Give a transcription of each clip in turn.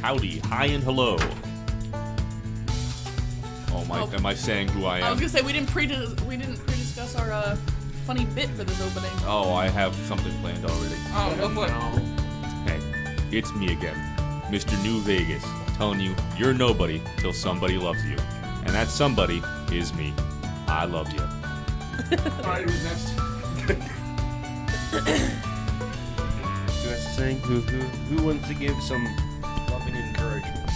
howdy, hi, and hello. Oh my! Am I saying who I am? I was gonna say we didn't pre-discuss our funny bit for this opening. Oh, I have something planned already. Oh, go for it. Hey, it's me again, Mr. New Vegas, telling you you're nobody till somebody loves you, and that somebody is me. I love you. Alright, who's next? You guys saying who wants to give some loving encouragement?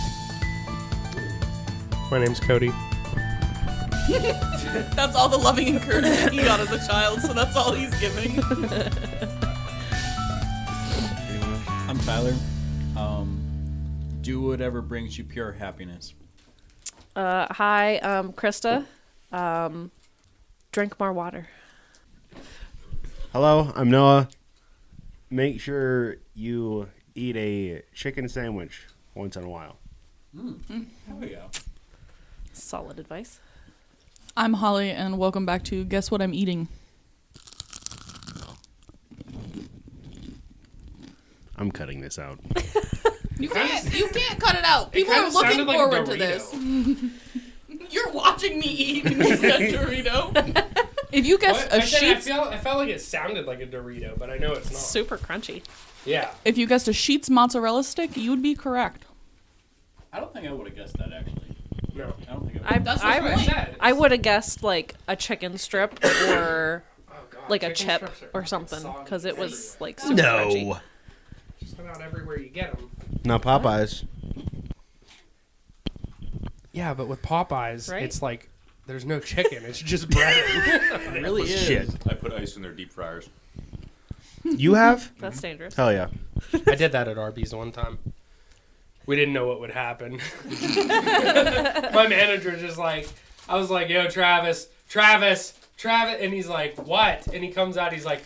My name's Cody. That's all the loving encouragement he got as a child, so that's all he's giving. I'm Tyler. Do whatever brings you pure happiness. Hi, Krista. Drink more water. Hello, I'm Noah. Make sure you eat a chicken sandwich once in a while. Hell yeah. Solid advice. I'm Holly, and welcome back to Guess What I'm Eating. I'm cutting this out. You can't cut it out. People are looking forward to this. You're watching me eat when you said Dorito. If you guessed a Sheetz, I felt like it sounded like a Dorito, but I know it's not. Super crunchy. Yeah. if you guessed a Sheetz mozzarella stick, you would be correct. I don't think I would have guessed that, actually. No. I don't think I would. That's what I said. I would have guessed like a chicken strip or Oh, God. like a Chicken chip strips are or fucking something soggy because it was everywhere. like super crunchy. Just about everywhere you get them. Not Popeyes. Yeah, but with Popeyes, Right? it's like there's no chicken. It's just bread. It really is. Shit. I put ice in their deep fryers. You have? That's dangerous. Hell yeah. I did that at Arby's one time. We didn't know what would happen. My manager just like, I was like, yo, Travis, and he's like, what? And he comes out, he's like,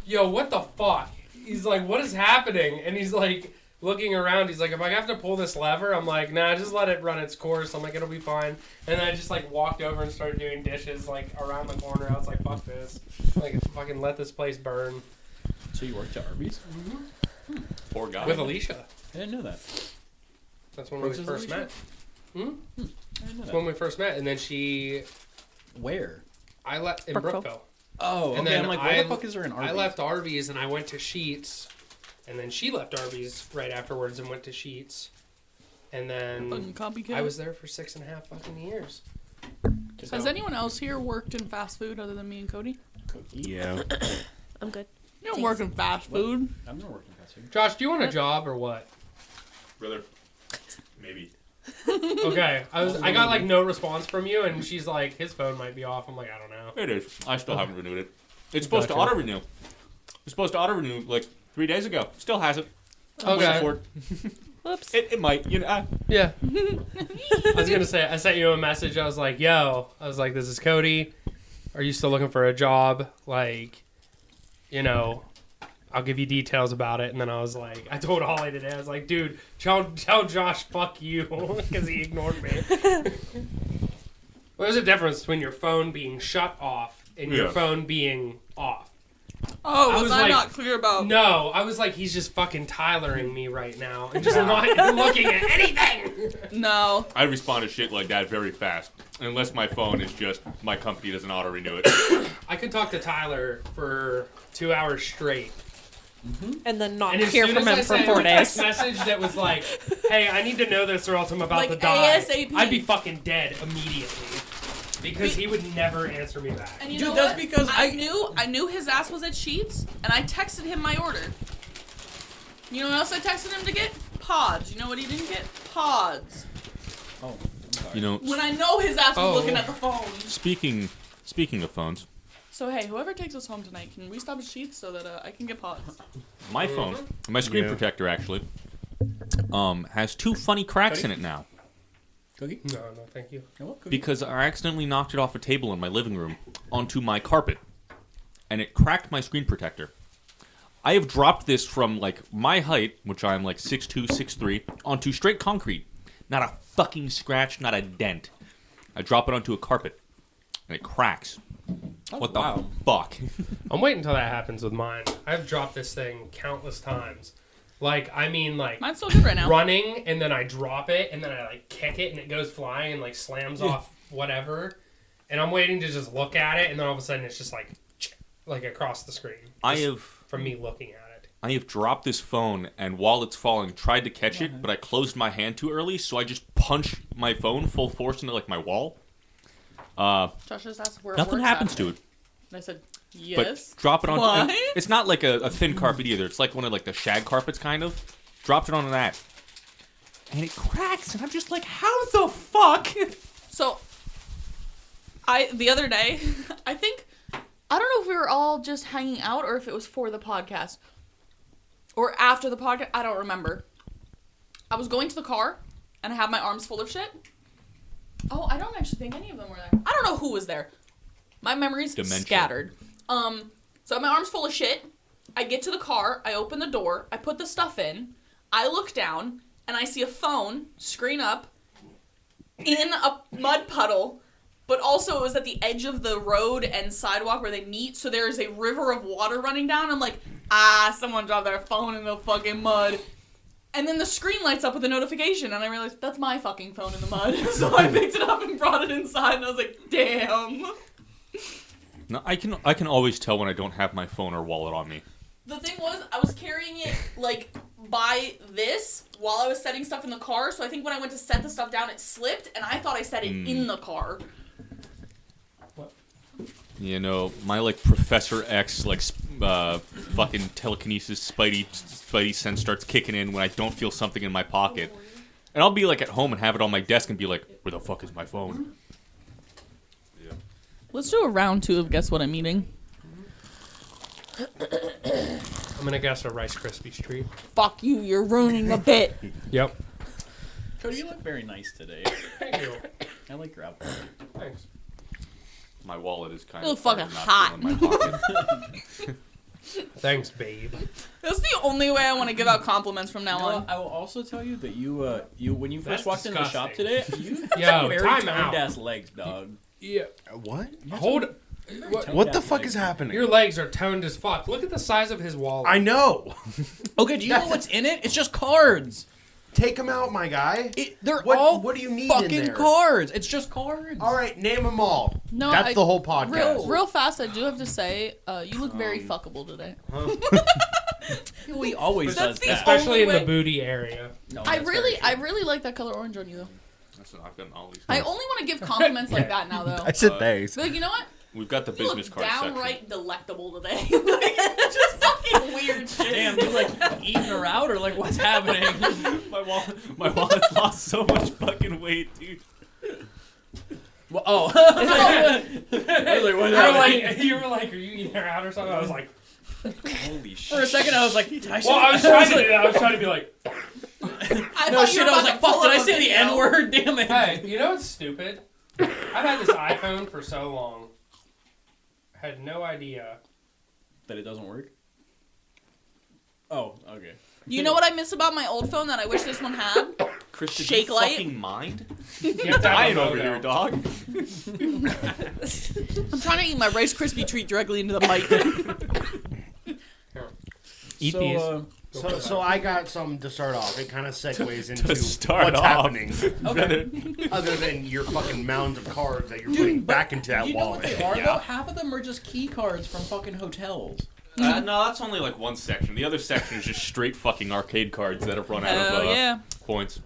yo, what the fuck? He's like, what is happening? And he's like, looking around, he's like, if I have to pull this lever, I'm like, nah, just let it run its course. I'm like, it'll be fine. And then I just like walked over and started doing dishes like around the corner. I was like, fuck this. Like, fucking let this place burn. So you worked at Arby's? Poor guy. With Alicia. I didn't know that. That's when we Works as first Alicia? met. I didn't know That's that. when we first met, and then Where? I left in Brookville. Brookville. Oh, And okay. then I'm like, where the fuck is there an Arby's? I left Arby's and I went to Sheetz, and then she left Arby's right afterwards and went to Sheetz, and Fucking then copycat. I was there for 6.5 fucking years. Has anyone else here worked in fast food other than me and Cody? Cookie? Yeah. I'm good. You don't work in fast food. I've never worked in fast food. Josh, do you want a job or what? Brother, maybe. Okay, I got like no response from you, and she's like, his phone might be off. I'm like, I don't know. It is. I still haven't renewed it. It's supposed to Gotcha. auto-renew. It's supposed to auto-renew like 3 days ago. Still hasn't. Okay. Waiting for it. Whoops. It might. You know. Yeah. I was gonna say, I sent you a message. I was like, yo, this is Cody. Are you still looking for a job? Like, you know, I'll give you details about it. And then I was like, I told Holly today, I was like, dude, tell Josh, fuck you, because he ignored me. Well, there's a difference between your phone being shut off and your Yeah. phone being off. Oh, I was was I like, not clear about? No, I was like, he's just fucking Tylering me right now and just not looking at anything. No. I respond to shit like that very fast. Unless my phone is just, my company doesn't auto-renew it. I could talk to Tyler for 2 hours straight. And then not And as hear soon from as him I for sent 4 him a text days. message that was like, hey, I need to know this or else I'm about Like to die. ASAP. I'd be fucking dead immediately. Because he would never answer me back. And you Dude, know that's what? because I knew his ass was at Sheetz, and I texted him my order. You know what else I texted him to get? Pods. You know what he didn't get? Pods. Oh, I'm sorry. You know, When I know his ass was Oh. looking at the phone. speaking of phones, So hey, whoever takes us home tonight, can we stop at Sheetz so that I can get pods? my phone, my screen Yeah. protector actually, has 2 funny cracks in it now. Cookie? No, thank you. You know what, Cookie? Because I accidentally knocked it off a table in my living room onto my carpet. And it cracked my screen protector. I have dropped this from, like, my height, which I'm, like, 6'2", 6'3", onto straight concrete. Not a fucking scratch, not a dent. I drop it onto a carpet, and it cracks. Oh, What the wow. fuck? I'm waiting until that happens with mine. I've dropped this thing countless times. Like, I mean, like, Mine's still good right now. running, and then I drop it, and then I, like, kick it, and it goes flying and, like, slams off whatever. And I'm waiting to just look at it, and then all of a sudden it's just, like across the screen. From me looking at it. I have dropped this phone, and while it's falling, tried to catch it, but I closed my hand too early, so I just punched my phone full force into, like, my wall. Josh just asked where Nothing happens to it. And I said, But yes. drop it on. Why? It's not like a thin carpet either. It's like one of like the shag carpets, kind of. Dropped it onto that, and it cracks. And I'm just like, how the fuck? So, the other day, I don't know if we were all just hanging out or if it was for the podcast. Or after the podcast, I don't remember. I was going to the car, and I had my arms full of shit. Oh, I don't actually think any of them were there. I don't know who was there. My memory's scattered. So my arm's full of shit. I get to the car. I open the door. I put the stuff in. I look down, and I see a phone, screen up, in a mud puddle. But also it was at the edge of the road and sidewalk where they meet. So there is a river of water running down. I'm like, someone dropped their phone in the fucking mud. And then the screen lights up with a notification, and I realized that's my fucking phone in the mud. So I picked it up and brought it inside, and I was like, damn. No, I can always tell when I don't have my phone or wallet on me. The thing was, I was carrying it, like, by this while I was setting stuff in the car, so I think when I went to set the stuff down, it slipped, and I thought I set it in the car. You know, my, like, Professor X, like, fucking telekinesis spidey sense starts kicking in when I don't feel something in my pocket. And I'll be, like, at home and have it on my desk and be like, where the fuck is my phone? Yeah. Let's do a round 2 of Guess What I'm Eating. I'm gonna guess a Rice Krispies treat. Fuck you, you're ruining the bit. Yep. Cody, you look very nice today. Thank you. I like your outfit. Thanks. My wallet is kind You of look fucking not hot. in my pocket. Thanks, babe. That's the only way I want to give out compliments from now on. I will also tell you that you when you That's first walked into the shop today, disgusting. you had Yo, some very time toned out. ass legs, dog. Yeah. What? Hold. What the fuck is happening? Your legs are toned as fuck. Look at the size of his wallet. I know. Okay, do you know what's in it? It's just cards. Take them out, my guy. They're What- all what do you need in fucking there? cards. It's just cards. All right, name them all. No, That's the whole podcast. Real fast, I do have to say, you look very fuckable today. We always That's does the that. Especially in only the way- booty area. No, I that's very true. really like that color orange on you, though. That's not gonna always. I only want to give compliments like that now, though. I said thanks. Be like, you know what? We've got the You business look card section. downright delectable today. Like, just fucking weird shit. Damn, you like eating her out or like what's happening? My wallet's lost so much fucking weight, dude. Well, oh. I was like, what You were like, are you eating her out or something? I was like, Holy shit. For a second, I was like, did I say well, I was trying to do that. I was trying to be like, No shit, I was like, fuck, did I say the N-word? Damn it. hey, you know what's stupid? I've had this iPhone for so long. I had no idea. That it doesn't work? Oh, okay. You know what I miss about my old phone that I wish this one had? Chris, did Shake you light? fucking mind? You have to have Dying a over logo. here, dog. I'm trying to eat my Rice Krispie treat directly into the mic. Eat So, these. So I got some to start off. It kind of segues into start what's off. happening. Okay. Other than your fucking mounds of cards that you're putting back into that You know what wallet. they are, Yeah. though? Half of them are just key cards from fucking hotels. No, that's only like one section. The other section is just straight fucking arcade cards that have run out Hell of yeah. points.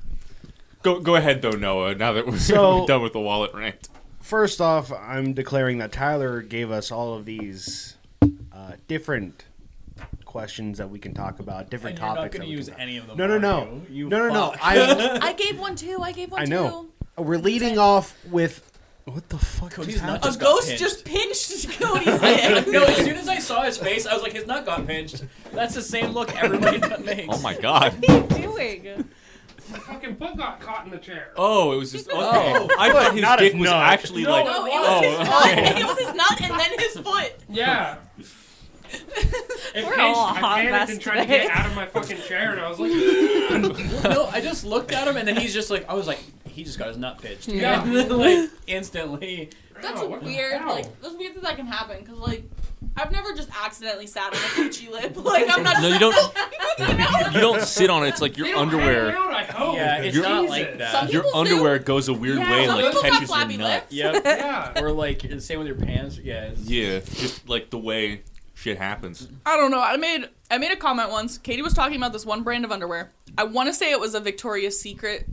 Go ahead though, Noah. Now that we're So- done with the wallet rant. First off, I'm declaring that Tyler gave us all of these different questions that we can talk about, different And you're not topics. going to use any of them. No. are No. You No. fuck. I gave one too. I know. We're leading off with what the fuck? Cody's just nut happened? A just got ghost pinched. just pinched Cody's head. No, as soon as I saw his face, I was like, his nut got pinched. That's the same look everybody makes. Oh my god. What are you doing? My fucking foot got caught in the chair. Oh, it was just okay. Oh. I thought his Not dick his was nut. actually like. No, it oh, was his okay. nut. It was his nut and then his foot. Yeah. It We're pinched. all a I hot panicked mess and tried to today. get out of my fucking chair, and I was like, No, I just looked at him, and then he's just like, I was like, he just got his nut pinched. Yeah. like, instantly. That's "Oh, what the weird. hell?" Like, that's weird that can happen. Cause like, I've never just accidentally sat on a coochie lip. Like, I'm not. No, you don't. You don't sit on it. It's like They your don't underwear. hang out, I hope. Yeah, it's You're- not like that. Some Your people underwear do. goes a weird Yeah, way and some like people got catches your flappy nut. lips. Yep. Yeah. Or like same with your pants. Yeah. Yeah, just like the way shit happens. I don't know. I made a comment once. Katie was talking about this one brand of underwear. I want to say it was a Victoria's Secret,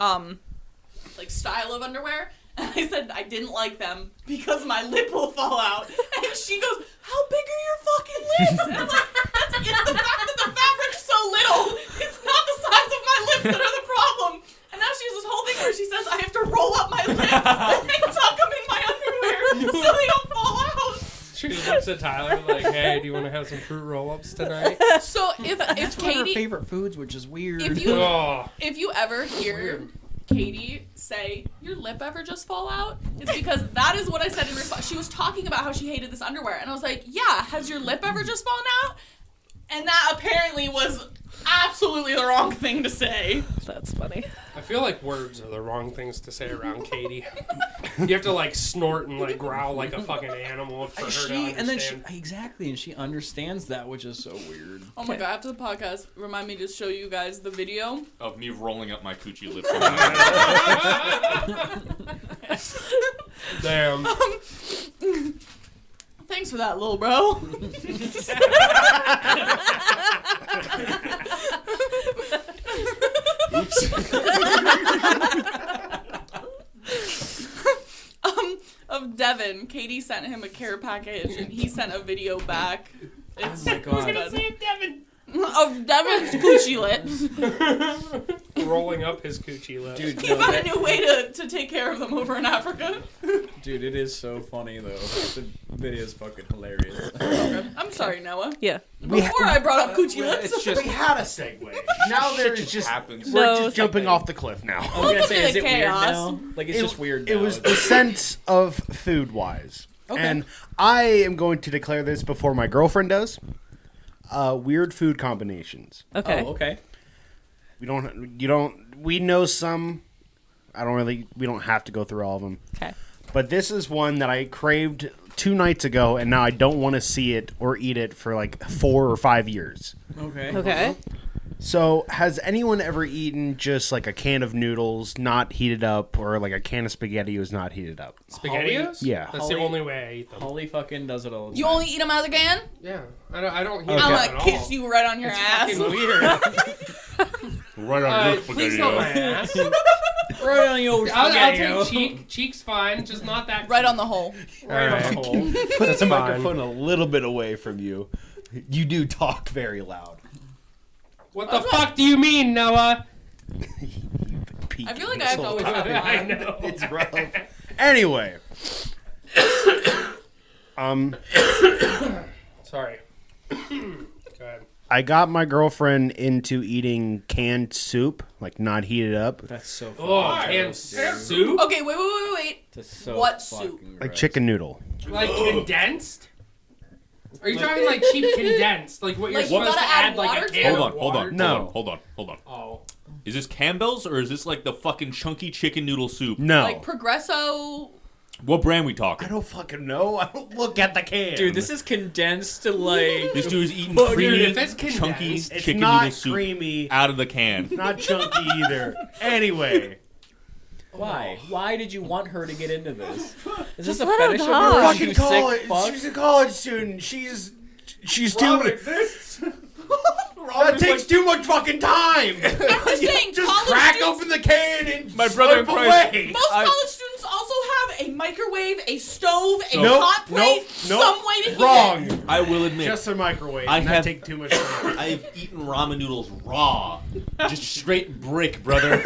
like style of underwear. And I said I didn't like them because my lip will fall out. And she goes, "How big are your fucking lips?" And I'm like, it's the fact that the fabric's so little. It's not the size of my lips that are the problem. And now she has this whole thing where she says I have to roll up my lips and tuck them in my underwear so they don't fall out. She just looks at Tyler like, "Hey, do you want to have some fruit roll-ups tonight?" So if One of her Katie, favorite foods, which is weird. if you Oh, if you ever hear Katie say, "Your lip ever just fall out?" it's because that is what I said in response. She was talking about how she hated this underwear, and I was like, "Yeah, has your lip ever just fallen out?" And that apparently was absolutely the wrong thing to say. That's funny. I feel like words are the wrong things to say around Katie. You have to like snort and like growl like a fucking animal for her to understand. Exactly, and she understands that, which is so weird. Oh my god! After the podcast, remind me to show you guys the video. Of me rolling up my coochie lips. Damn. Thanks for that, little bro. Of Devin, Katie sent him a care package, and he sent a video back. It's Oh my God. of Devin's coochie lips. Rolling up his coochie lips. Dude, He no, found a that- new way to take care of them over in Africa. dude, it is so funny though. The video is fucking hilarious. I'm sorry, Noah. Yeah. Before I brought up coochie lips. It's just. We had a segue. Now there's just happens. we're No, just it's jumping okay. off the cliff now. I was gonna say, is it weird Chaos. now? Like it's just weird. It now. was the sense of food wise. Okay. And I am going to declare this before my girlfriend does. Weird food combinations. Okay. Oh, okay. We know some. We don't have to go through all of them. Okay. But this is one that I craved 2 nights ago, and now I don't want to see it or eat it for like 4 or 5 years. Okay. Okay. So, has anyone ever eaten just like a can of noodles not heated up, or like a can of SpaghettiOs not heated up? SpaghettiOs? Yeah. That's the Holly- only way I eat them. Holly fucking does it all the time. You only eat them out of the can? Yeah. I don't heat Okay. them I'm at gonna all. kiss you right on your It's ass. fucking weird. Right on your Please not my ass. Right on your I'll take cheek's fine, just not that. Right on the hole. Right on the hole. Put That's the fine. microphone a little bit away from you. You do talk very loud. What the fuck do you mean, Noah? I feel like I have to always have I mine. know. It's rough. Anyway. Sorry. Go ahead. I got my girlfriend into eating canned soup, like not heated up. That's so fucking Oh, canned gross, dude. soup? Okay, wait. That's so What fucking soup? gross. Like chicken noodle. Like condensed? Are you talking like cheap condensed? Like what you're Like you supposed to gotta add add like water a to can it? of water? No. Hold on. Oh. Is this Campbell's or is this like the fucking chunky chicken noodle soup? No. Like Progresso. What brand we talking? I don't fucking know. I don't look at the can. Dude, this is condensed to like. This dude is eating Well, dude, creamy, if it's condensed, chunky it's it's chicken not noodle soup creamy, out of the can. not chunky either. Anyway. Why? Why did you want her to get into this? Is this Just a let her fetish of talk. yours? Fucking You college. sick fuck? She's a college student. She's Robin too. exists? That takes too much fucking time. I'm just saying, Just college crack students, open the can and My brother in slurp Christ. away. most college students also have a microwave, a stove, a Nope, hot plate, nope, some way to heat it. Wrong. I will admit, Just a microwave. I and have- that take too much time. I've eaten ramen noodles raw, just straight brick, brother.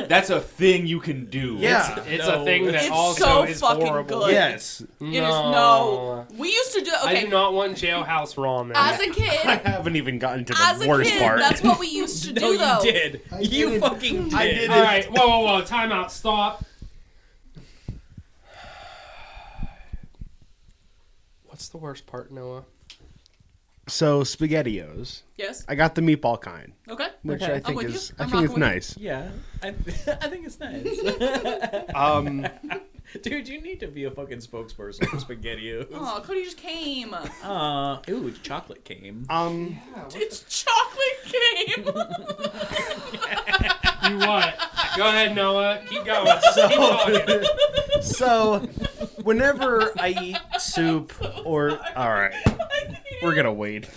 That's a thing you can do. Yeah. It's No, a thing that it's also so is fucking horrible. good. Yes. It is no. We used to do. I Okay, do not want jailhouse ramen. as a I kid, haven't even gotten to as the a worst kid, part. that's what we used to do. No, though. you did. You didn't. fucking did. I didn't. All right, whoa, time out, stop. What's the worst part, Noah? So SpaghettiOs. Yes. I got the meatball kind, Okay. which Okay. I I'm think with is you. I I'm think it's rocking with you. nice. Yeah, I think it's nice. Um, Dude, you need to be a fucking spokesperson for SpaghettiOs. Oh, Cody just came. Ooh, chocolate came. It's chocolate game. You what? Go ahead, Noah. Keep going. Keep talking. So, whenever I eat soup or... Alright. We're gonna wait.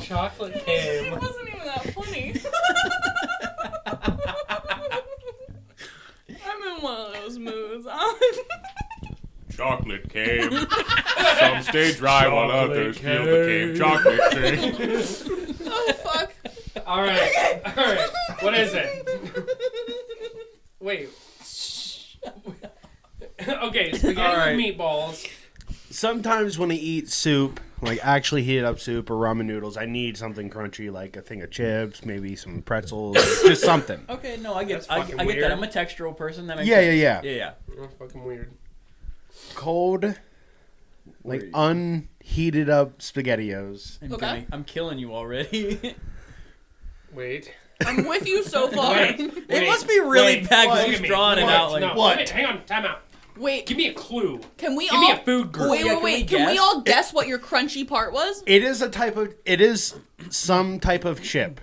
Chocolate It came. wasn't even that funny. I'm in one of those moods. Chocolate came. Some stay dry while others feel the came. Chocolate came. Oh, fuck. All right. What is it? Wait. Okay, spaghetti All right. with meatballs. Sometimes when I eat soup, like actually heated up soup or ramen noodles, I need something crunchy, like a thing of chips, maybe some pretzels, just something. Okay, no, I get That's I fucking get weird. that. I'm a textural person. That makes Yeah, sense. yeah. Yeah. That's fucking weird. Cold, like unheated up SpaghettiOs. Okay. I'm killing you already. Wait. I'm with you so far. Wait. It must be really Wait, bad look because at he's me. drawing it What? out like No, What? wait, hang on, time out. Wait, Give me a clue. can we Give all... me a food group. Wait, Yeah, wait, can wait. we Can we guess? all guess what your crunchy part was? It is some type of chip.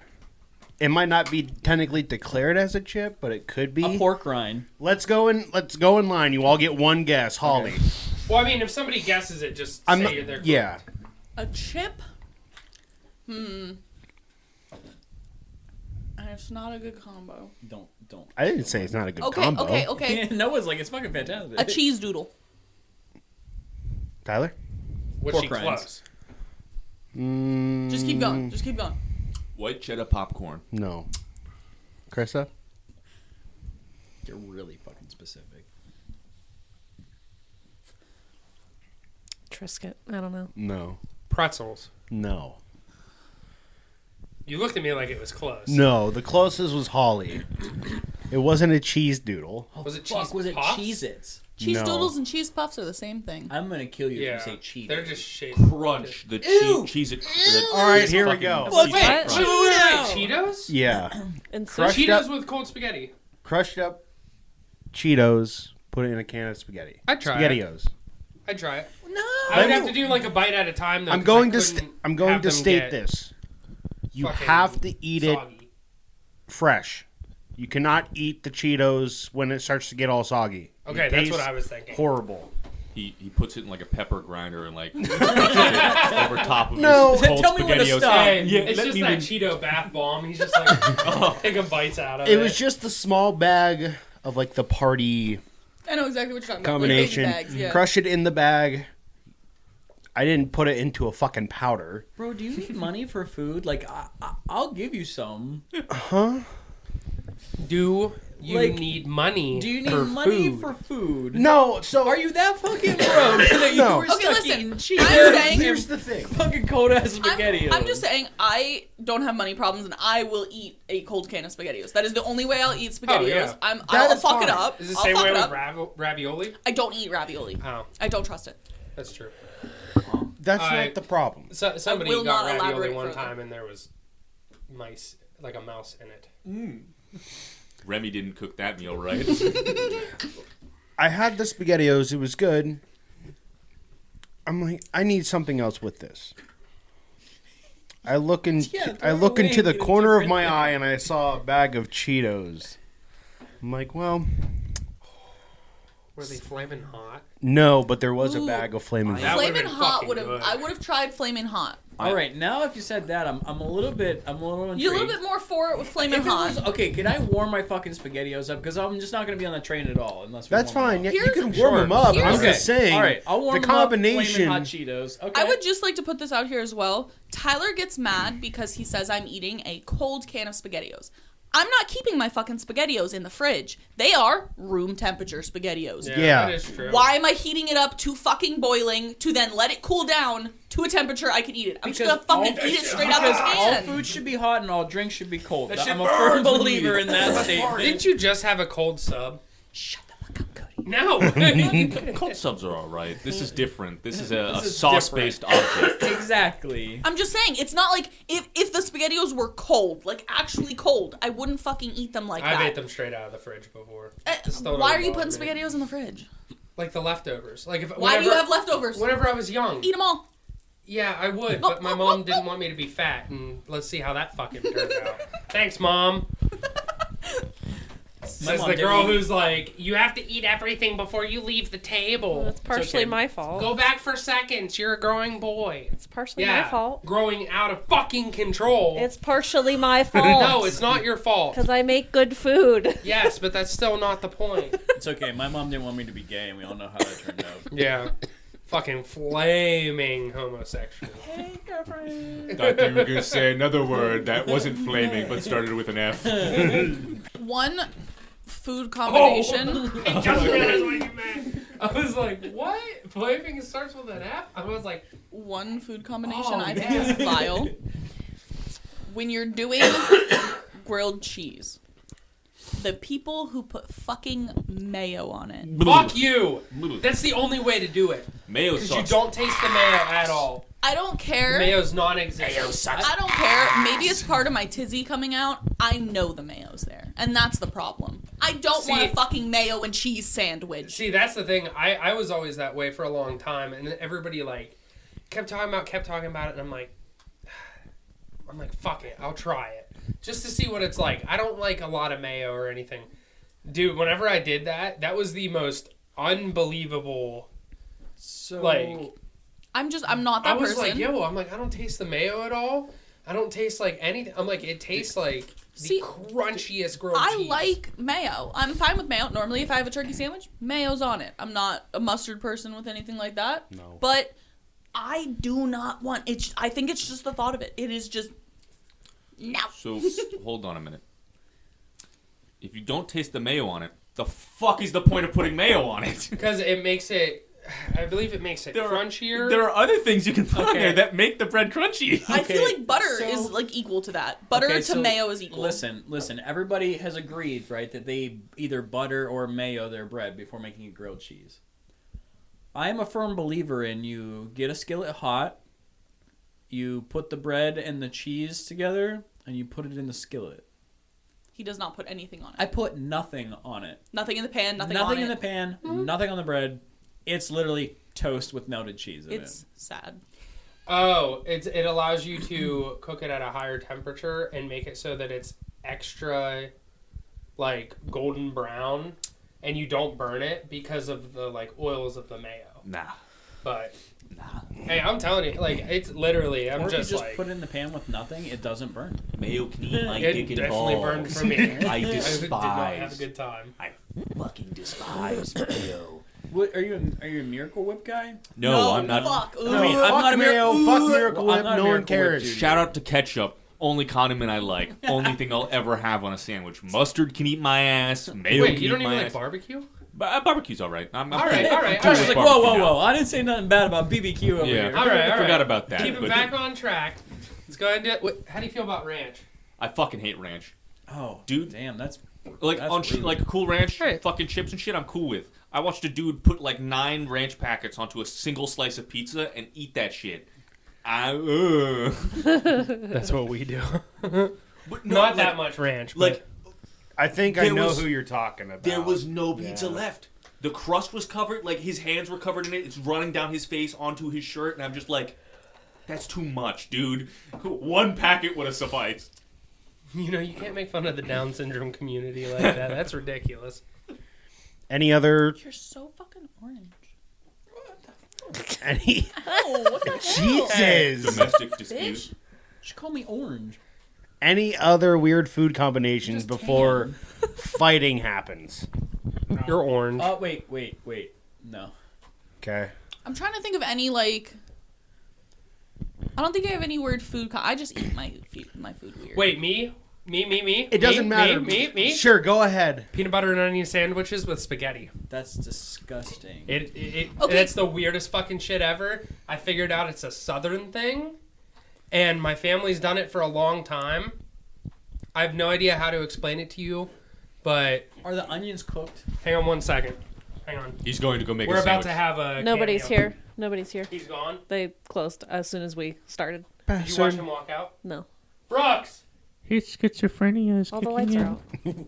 It might not be technically declared as a chip, but it could be. a pork rind. Let's go in line. You all get one guess. Holly. Well, I mean, if somebody guesses it, just I'm say not, they're yeah. A chip? It's not a good combo. Don't. I didn't say it's not a good Okay, combo. okay. Noah's like, it's fucking fantastic. A cheese doodle. Tyler? Was Pork she rinds. close? Just keep going. Just keep going. White cheddar popcorn. No. Krista? You're really fucking specific. Triscuit. I don't know. No. Pretzels. No. You looked at me like it was close. No. The closest was Holly. It wasn't a cheese doodle. Was it Fuck, cheese was it puffs? Cheez-Its? Cheese No. doodles and cheese puffs are the same thing. I'm gonna kill you Yeah. if you say Cheez. They're just shaped. Crunch. The Ew. cheese. All right, here we go. Wait, What? Cheetos? Yeah. And Crushed Cheetos up, with cold spaghetti. crushed up Cheetos, put it in a can of spaghetti. I'd try it. SpaghettiOs. I'd try it. No. I would have to do like a bite at a time. Though, I'm 'cause going I to couldn't I'm going have to them state get this. You fucking have to eat it soggy. fresh. You cannot eat the Cheetos when it starts to get all soggy. Okay, It that's what tastes I was thinking. Horrible. He puts it in like a pepper grinder and like crunches it over top of No. his cold Tell me when to SpaghettiOs. stop. Hey, Yeah, it's let just me that win. Cheeto bath bomb. He's just like taking bites out of it. It was just a small bag of like the party I know exactly what you're talking about. combination. Like baby bags, yeah. Crush it in the bag. I didn't put it into a fucking powder. Bro, do you need money for food? Like, I'll give you some. Huh? Do you Like, need money? Do you need for money food? for food? No, so Are you that fucking broke that you No. were Okay, stuck listen. eating I'm Cheetos saying- here's the thing. and fucking cold ass SpaghettiOs? I'm just saying, I don't have money problems, and I will eat a cold can of SpaghettiOs. That is the only way I'll eat SpaghettiOs. yeah. I'll is fuck it fine. up. Is it the I'll same fuck way it with up. ravioli? I don't eat ravioli. Oh, I don't trust it. that's true. That's I- not the problem. So, somebody will got not ravioli elaborate one further. time, and there was mice, like a mouse in it. Remy didn't cook that meal right. I had the SpaghettiOs. It was good. I'm like, I need something else with this. I look Yeah, into throw it away, the get a corner of different my thing. eye and I saw a bag of Cheetos. I'm like, well, Were they flaming hot? no, but there was a Ooh. bag of Flamin' That Hot. would've Flamin' been Hot fucking would have. good. I would have tried Flamin' Hot. All right, now if you said that, I'm a little intrigued. You're a little bit more for it with Flamin' If it Hot. was, okay, can I warm my fucking SpaghettiOs up? Because I'm just not going to be on the train at all unless we That's warm them fine. up. Yeah, you Here's- can warm Sure. them up. Here's- I'm just saying. All right, I'll warm the them up, combination. Flamin' Hot Cheetos. Okay. I would just like to put this out here as well. Tyler gets mad because he says I'm eating a cold can of SpaghettiOs. I'm not keeping my fucking SpaghettiOs in the fridge. They are room temperature SpaghettiOs. Yeah. that is true. Why am I heating it up to fucking boiling to then let it cool down to a temperature I can eat it? I'm just gonna fucking eat it straight out the Because all can. food should be hot and all drinks should be cold. That shit I'm a firm burns when you believer eat in that statement. Didn't you just have a cold sub? Shut the fuck up, Cody. No. Cold subs are all right. This is different. This is a This is sauce-based object. Exactly. I'm just saying, it's not like if the SpaghettiOs were cold, like actually cold, I wouldn't fucking eat them like I've that. ate them straight out of the fridge before. Just Why don't are you bother putting me. SpaghettiOs in the fridge? Like the leftovers. Like Why do you have leftovers? Whenever I was young. Eat them all. Yeah, I would, but my mom didn't want me to be fat, and let's see how that fucking turned out. Thanks, Mom. Says mom the didn't girl eat- who's like, you have to eat everything before you leave the table. It's partially okay. my fault. Go back for seconds. You're a growing boy. It's partially Yeah, my fault. growing out of fucking control. It's partially my fault. No, it's not your fault. Because I make good food. Yes, but that's still not the point. It's okay. My mom didn't want me to be gay, and we all know how that turned out. Yeah. Fucking flaming homosexual. Hey, girlfriend. Thought you were going to say another word that wasn't flaming but started with an F. One food combination. I just realized what you meant. I was like, what? Flaming starts with an F? I was like, One food combination Oh, I think yeah. is vile. When you're doing grilled cheese, the people who put fucking mayo on it. fuck you! That's the only way to do it. Mayo Because you sucks. don't taste the mayo at all. I don't care. Mayo's non-existent. I don't care. Maybe it's part of my tizzy coming out. I know the mayo's there. And that's the problem. I don't want a See- fucking mayo and cheese sandwich. See, that's the thing. I was always that way for a long time, and then everybody like kept talking about it, and I'm like, fuck it, I'll try it just to see what it's like. I don't like a lot of mayo or anything, dude. Whenever I did that, that was the most unbelievable. So, Like, I'm not I that was person. like, I don't taste the mayo at all. I don't taste like anything. I'm like, it tastes like the See, crunchiest grilled I cheese. like mayo. I'm fine with mayo. Normally, if I have a turkey sandwich, mayo's on it. I'm not a mustard person with anything like that. No. But I do not want it. I think it's just the thought of it. It is just no. So, hold on a minute. If you don't taste the mayo on it, the fuck is the point of putting mayo on it? because it makes it. I believe it makes it crunchier. There are other things you can put on Okay. there that make the bread crunchy. I feel Okay, like butter so- is like equal to that. Butter Okay, to so mayo is equal. Listen. Everybody has agreed, right, that they either butter or mayo their bread before making a grilled cheese. I am a firm believer in you get a skillet hot, you put the bread and the cheese together, and you put it in the skillet. He does not put anything on it. I put nothing on it. Nothing in the pan. Nothing on in it. the pan, nothing on the bread. It's literally toast with melted cheese in It's sad. Oh, it allows you to cook it at a higher temperature and make it so that it's extra, like, golden brown, and you don't burn it because of the, like, oils of the mayo. Nah. But, hey, I'm telling you, like, it's literally, it. I'm Or if you just, just like, put it in the pan with nothing, it doesn't burn. Mayo can eat my it dick and definitely balls. burned for me. I I did not have a despise. good time. I fucking despise mayo. What, are you a Miracle Whip guy? No, I'm not. Fuck. I mean, Ugh. I'm not a mayo, fuck Miracle I'm Whip, not a no one Miracle Whip cares. dude. Shout out to ketchup. Only condiment I like. Only thing I'll ever have on a sandwich. Mustard can eat my ass. Mayo Wait, can you don't eat even my like ass. barbecue? Barbecue's all right. I'm All right, all right, cool all with right. Like, barbecue now. whoa. I didn't say nothing bad about BBQ over Yeah, here. All right, all forgot right. about that. Keep it but back on track. Let's go ahead and do it. Wait, how do you feel about ranch? I fucking hate ranch. Oh, Dude. damn, that's Like That's on rude. like Cool Ranch, Right. fucking chips and shit. I'm cool with. I watched a dude put like 9 ranch packets onto a single slice of pizza and eat that shit. That's what we do. But no, Not like, that much ranch. Like I think I There know was- who you're talking about. there was no pizza Yeah. left. The crust was covered. Like his hands were covered in it. It's running down his face onto his shirt, and I'm just like, that's too much, dude. 1 packet would have sufficed. You know, you can't make fun of the Down syndrome community like that. That's ridiculous. Any other? You're so fucking orange. Any? Oh, what the hell? Jesus. Domestic dispute. Bitch. She called me orange. Any other weird food combinations Just before fighting happens? You're orange. Wait. No. Okay. I'm trying to think of any like. I don't think I have any weird food. I just eat my food weird. Wait, me? It doesn't matter. Me? Sure, go ahead. Peanut butter and onion sandwiches with spaghetti. That's disgusting. Okay. It's the weirdest fucking shit ever. I figured out it's a southern thing, and my family's done it for a long time. I have no idea how to explain it to you, but Are the onions cooked? hang on one second. Hang on. He's going to go make We're a about sandwich. to have a Nobody's cameo. here. Nobody's here. He's gone. They closed as soon as we started. Did you watch him walk out? No. Brooks! His schizophrenia is All the kicking lights in. are out.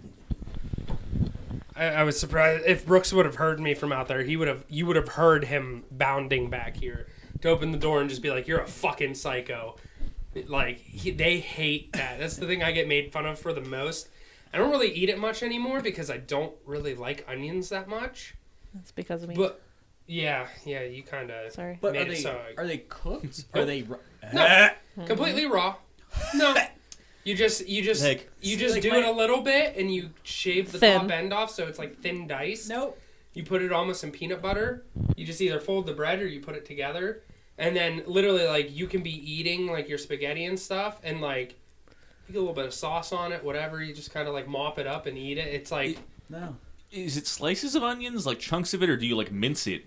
I was surprised if Brooks would have heard me from out there. You would have heard him bounding back here to open the door and just be like, "You're a fucking psycho." Like they hate that. That's the thing I get made fun of for the most. I don't really eat it much anymore because I don't really like onions that much. That's because of me. But yeah, you kind of Sorry. But made it so. are they cooked? Nope. Are they? No, completely raw. No. You just Like- do it a little bit and you shave the Thin. top end off so it's like thin dice. Nope. You put it almost in peanut butter. You just either fold the bread or you put it together. And then literally like you can be eating like your spaghetti and stuff and like you get a little bit of sauce on it, whatever. You just kind of like mop it up and eat it. It's like No. Is it slices of onions, like chunks of it, or do you like mince it?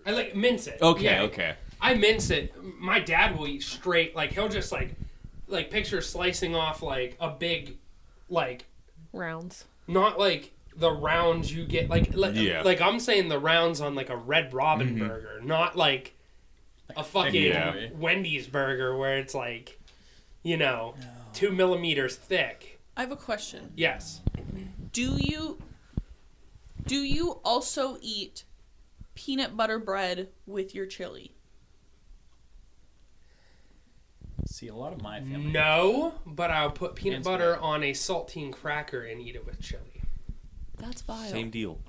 I like mince it. Okay, Yeah. okay. I mince it. My dad will eat straight. Like he'll just like picture slicing off like a big like Rounds. not like the rounds you get like Yeah. like I'm saying the rounds on like a Red Robin burger, not like a fucking Yeah. Wendy's burger where it's like 2 millimeters thick. I have a question. Yes. Do you also eat peanut butter bread with your chili? See, a lot of my family. No, but I'll put peanut And butter spaghetti. on a saltine cracker and eat it with chili. That's vile. Same deal.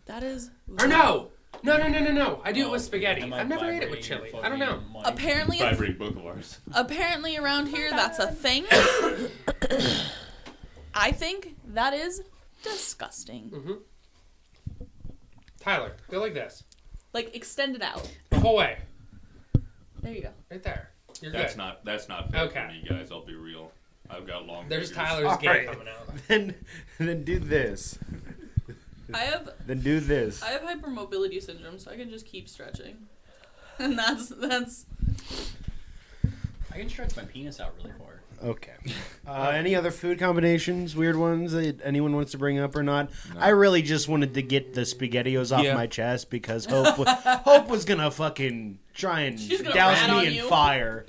That is. Or no. I do it with Oh, spaghetti. am I I've never ate it vibrating with chili. your I don't know. fucking mic? Apparently, Vibrating both of ours. apparently around here that's a thing. I think that is disgusting. Tyler, go like this. Like extend it out. The whole way. There you go. Right there. You're That's good. not fair Okay. for me, guys. I'll be real. I've got long. There's fingers. Tyler's All game right. coming out. Then do this. I have hypermobility syndrome, so I can just keep stretching, and that's. I can stretch my penis out really far. Okay. Any other food combinations, weird ones that anyone wants to bring up or not? I really just wanted to get the SpaghettiOs off Yeah. my chest because Hope was gonna fucking try and She's gonna douse rat on me in you. fire.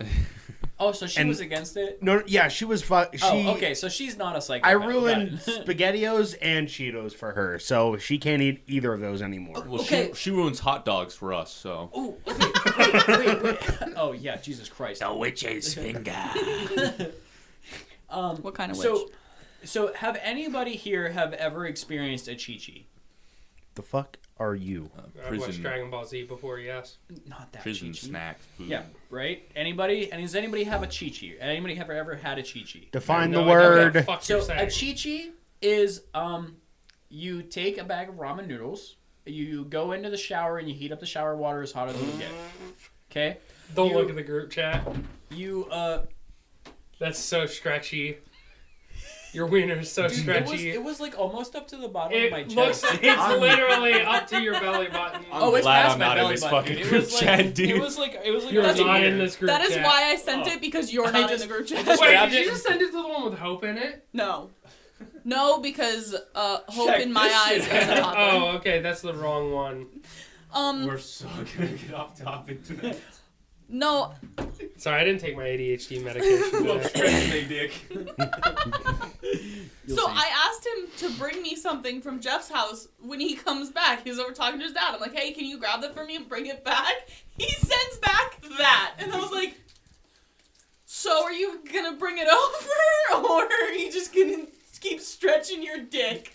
Oh, so she And- was against it? No, yeah, she was. Oh, okay, so she's not a psychopath. I ruined Got it. SpaghettiOs and Cheetos for her, so she can't eat either of those anymore. Well, Okay. she ruins hot dogs for us, so. Oh, okay. Wait. Oh, yeah, Jesus Christ. The witch's finger. What kind of witch? So have anybody here have ever experienced a chi-chi? The fuck are you? I've watched Prison, Dragon Ball Z before, yes. Not that prison chi-chi. snack food. Yeah, right? Anybody? And does anybody have a chi-chi? Anybody have ever had a chi-chi? Define No the idea what the word. fuck So you're a saying. chi-chi is you take a bag of ramen noodles, you go into the shower and you heat up the shower water as hot as you can get. Okay? Don't you- look at the group chat. You That's so stretchy. Your wiener's so dude, stretchy. it was like almost up to the bottom of my It chest. looks it's literally up to your belly button. Oh, it's glad past I'm my not in belly this button, fucking dude. group It was like, chat, dude. It was like You're that's not weird. in this group That is chat. why I sent Oh. it because you're I not just- in the group chat. just Wait, grabbed did it. you just send it to the one with Hope in it? No, because hope Check in my this eyes shit is a toddler. Oh, okay, that's the wrong one. We're so gonna get off topic tonight. No, Sorry, I didn't take my ADHD medication Well, today. stretch me, dick. so I asked him to bring me something from Jeff's house when he comes back. He was over talking to his dad. I'm like, hey, can you grab that for me and bring it back? He sends back that. And I was like, so are you gonna bring it over? Or are you just gonna keep stretching your dick?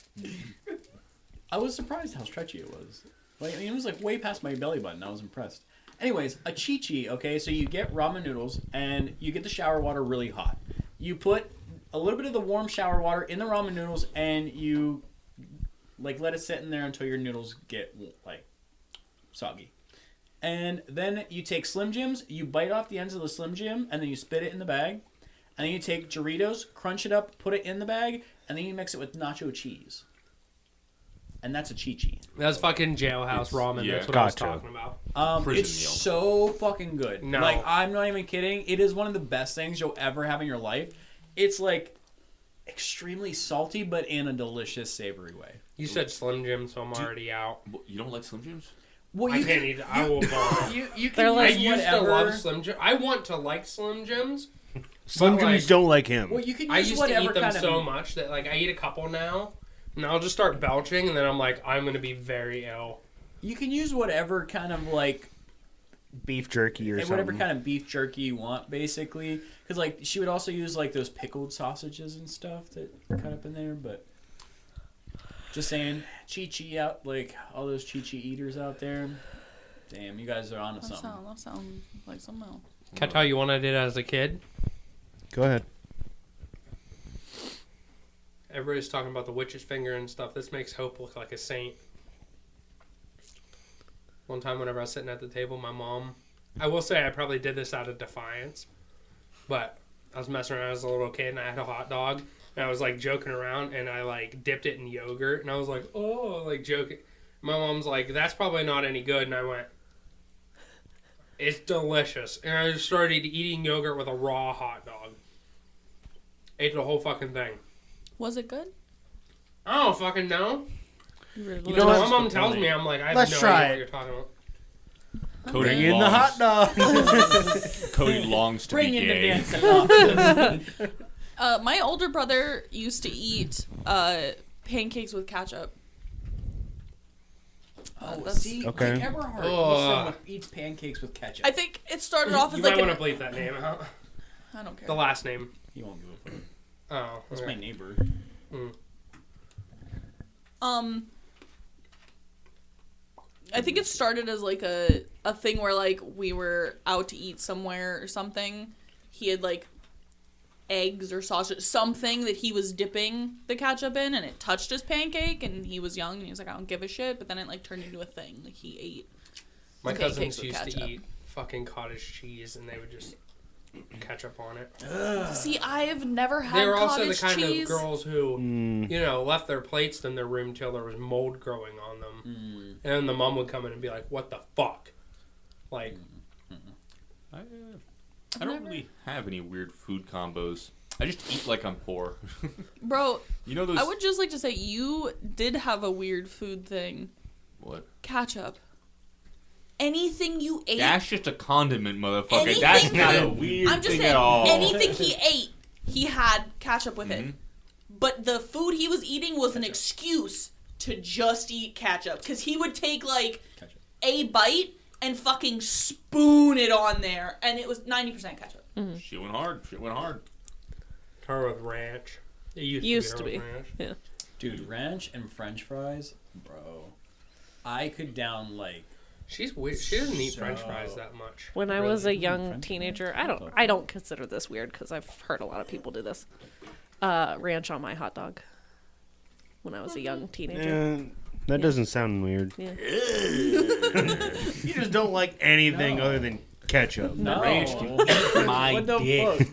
I was surprised how stretchy it was. Like, I mean, it was like way past my belly button. I was impressed. Anyways, a chi-chi, okay, so you get ramen noodles and you get the shower water really hot. You put a little bit of the warm shower water in the ramen noodles and you like let it sit in there until your noodles get like soggy. And then you take Slim Jims, you bite off the ends of the Slim Jim and then you spit it in the bag. And then you take Doritos, crunch it up, put it in the bag, and then you mix it with nacho cheese. And that's a chi-chi. That's fucking jailhouse ramen. yeah. That's what I was Gotcha. talking about. Prison It's meal. so fucking good. No. Like, I'm not even kidding. It is one of the best things you'll ever have in your life. It's like extremely salty, but in a delicious, savory way. You said Slim Jim, so I'm already out. You don't like Slim Jims? Well, I can't eat it. I will vomit. You They're can like- I use used to whatever. love Slim Jim. I want to like Slim Jims. Slim But, Jims like, don't like him. Well, you can I use used to whatever eat them kind so of. much that like I eat a couple now, and I'll just start belching, and then I'm like, I'm gonna be very ill. You can use whatever kind of like Beef jerky or whatever something. kind of beef jerky you want, basically. Because like she would also use like those pickled sausages and stuff that are cut up in there. But just saying, Chi out, like all those Chi eaters out there. Damn, you guys are onto That something. sounds like something else. Can I tell you one I did as a kid? Go ahead. Everybody's talking about the witch's finger and stuff. This makes Hope look like a saint. One time whenever I was sitting at the table, my mom... I will say I probably did this out of defiance. But I was messing around as a little kid and I had a hot dog. And I was like joking around and I like dipped it in yogurt. And I was like, oh, like joking. My mom's like, that's probably not any good. And I went, it's delicious. And I just started eating yogurt with a raw hot dog. Ate the whole fucking thing. Was it good? I don't fucking know. You My know what? mom tells me, I'm like, I have Let's no try idea what it. you're talking about. Cody Bring in the longs- hot dog. Cody longs to Bring be in the gay. dancing options. My older brother used to eat pancakes with ketchup. Oh, That's- see, Okay. Like Everhart Ugh. eats pancakes with ketchup. I think it started off as You like might an, want to bleep that name out. I don't care. The last name. He won't give a fuck. Oh, That's okay. my neighbor. I think it started as like a thing where like we were out to eat somewhere or something. He had like eggs or sausage, something that he was dipping the ketchup in, and it touched his pancake, and he was young and he was like, I don't give a shit, but then it like turned into a thing. Like he ate My pancakes cousins with used ketchup. to eat fucking cottage cheese, and they would just ketchup on it. See, I have never had They were also the cottage kind cheese. of girls who, you know, left their plates in their room till there was mold growing on them. And then the mom would come in and be like, what the fuck? Like, I don't really have any weird food combos. I just eat like I'm poor. Bro, You know those... I would just like to say you did have a weird food thing. What? Ketchup. Anything you ate. That's just a condiment, motherfucker. Anything That's not you- a weird I'm just thing saying, at all. anything he ate, he had ketchup with Mm-hmm. it. But the food he was eating was an excuse to just eat ketchup. Because he would take, like, Ketchup. a bite and fucking spoon it on there. And it was 90% ketchup. Shit went hard. Shit went hard. her with ranch. It Used to her be. with ranch. Yeah. Dude, ranch and French fries, bro. I could down like. She's weird. She doesn't eat So- French fries that much. When I Really? was a French young fries? teenager, I don't consider this weird because I've heard a lot of people do this. Ranch on my hot dog. When I was a young teenager. That doesn't sound weird. Yeah. You just don't like anything No. other than ketchup. No. Ranch can my What the dick. fuck?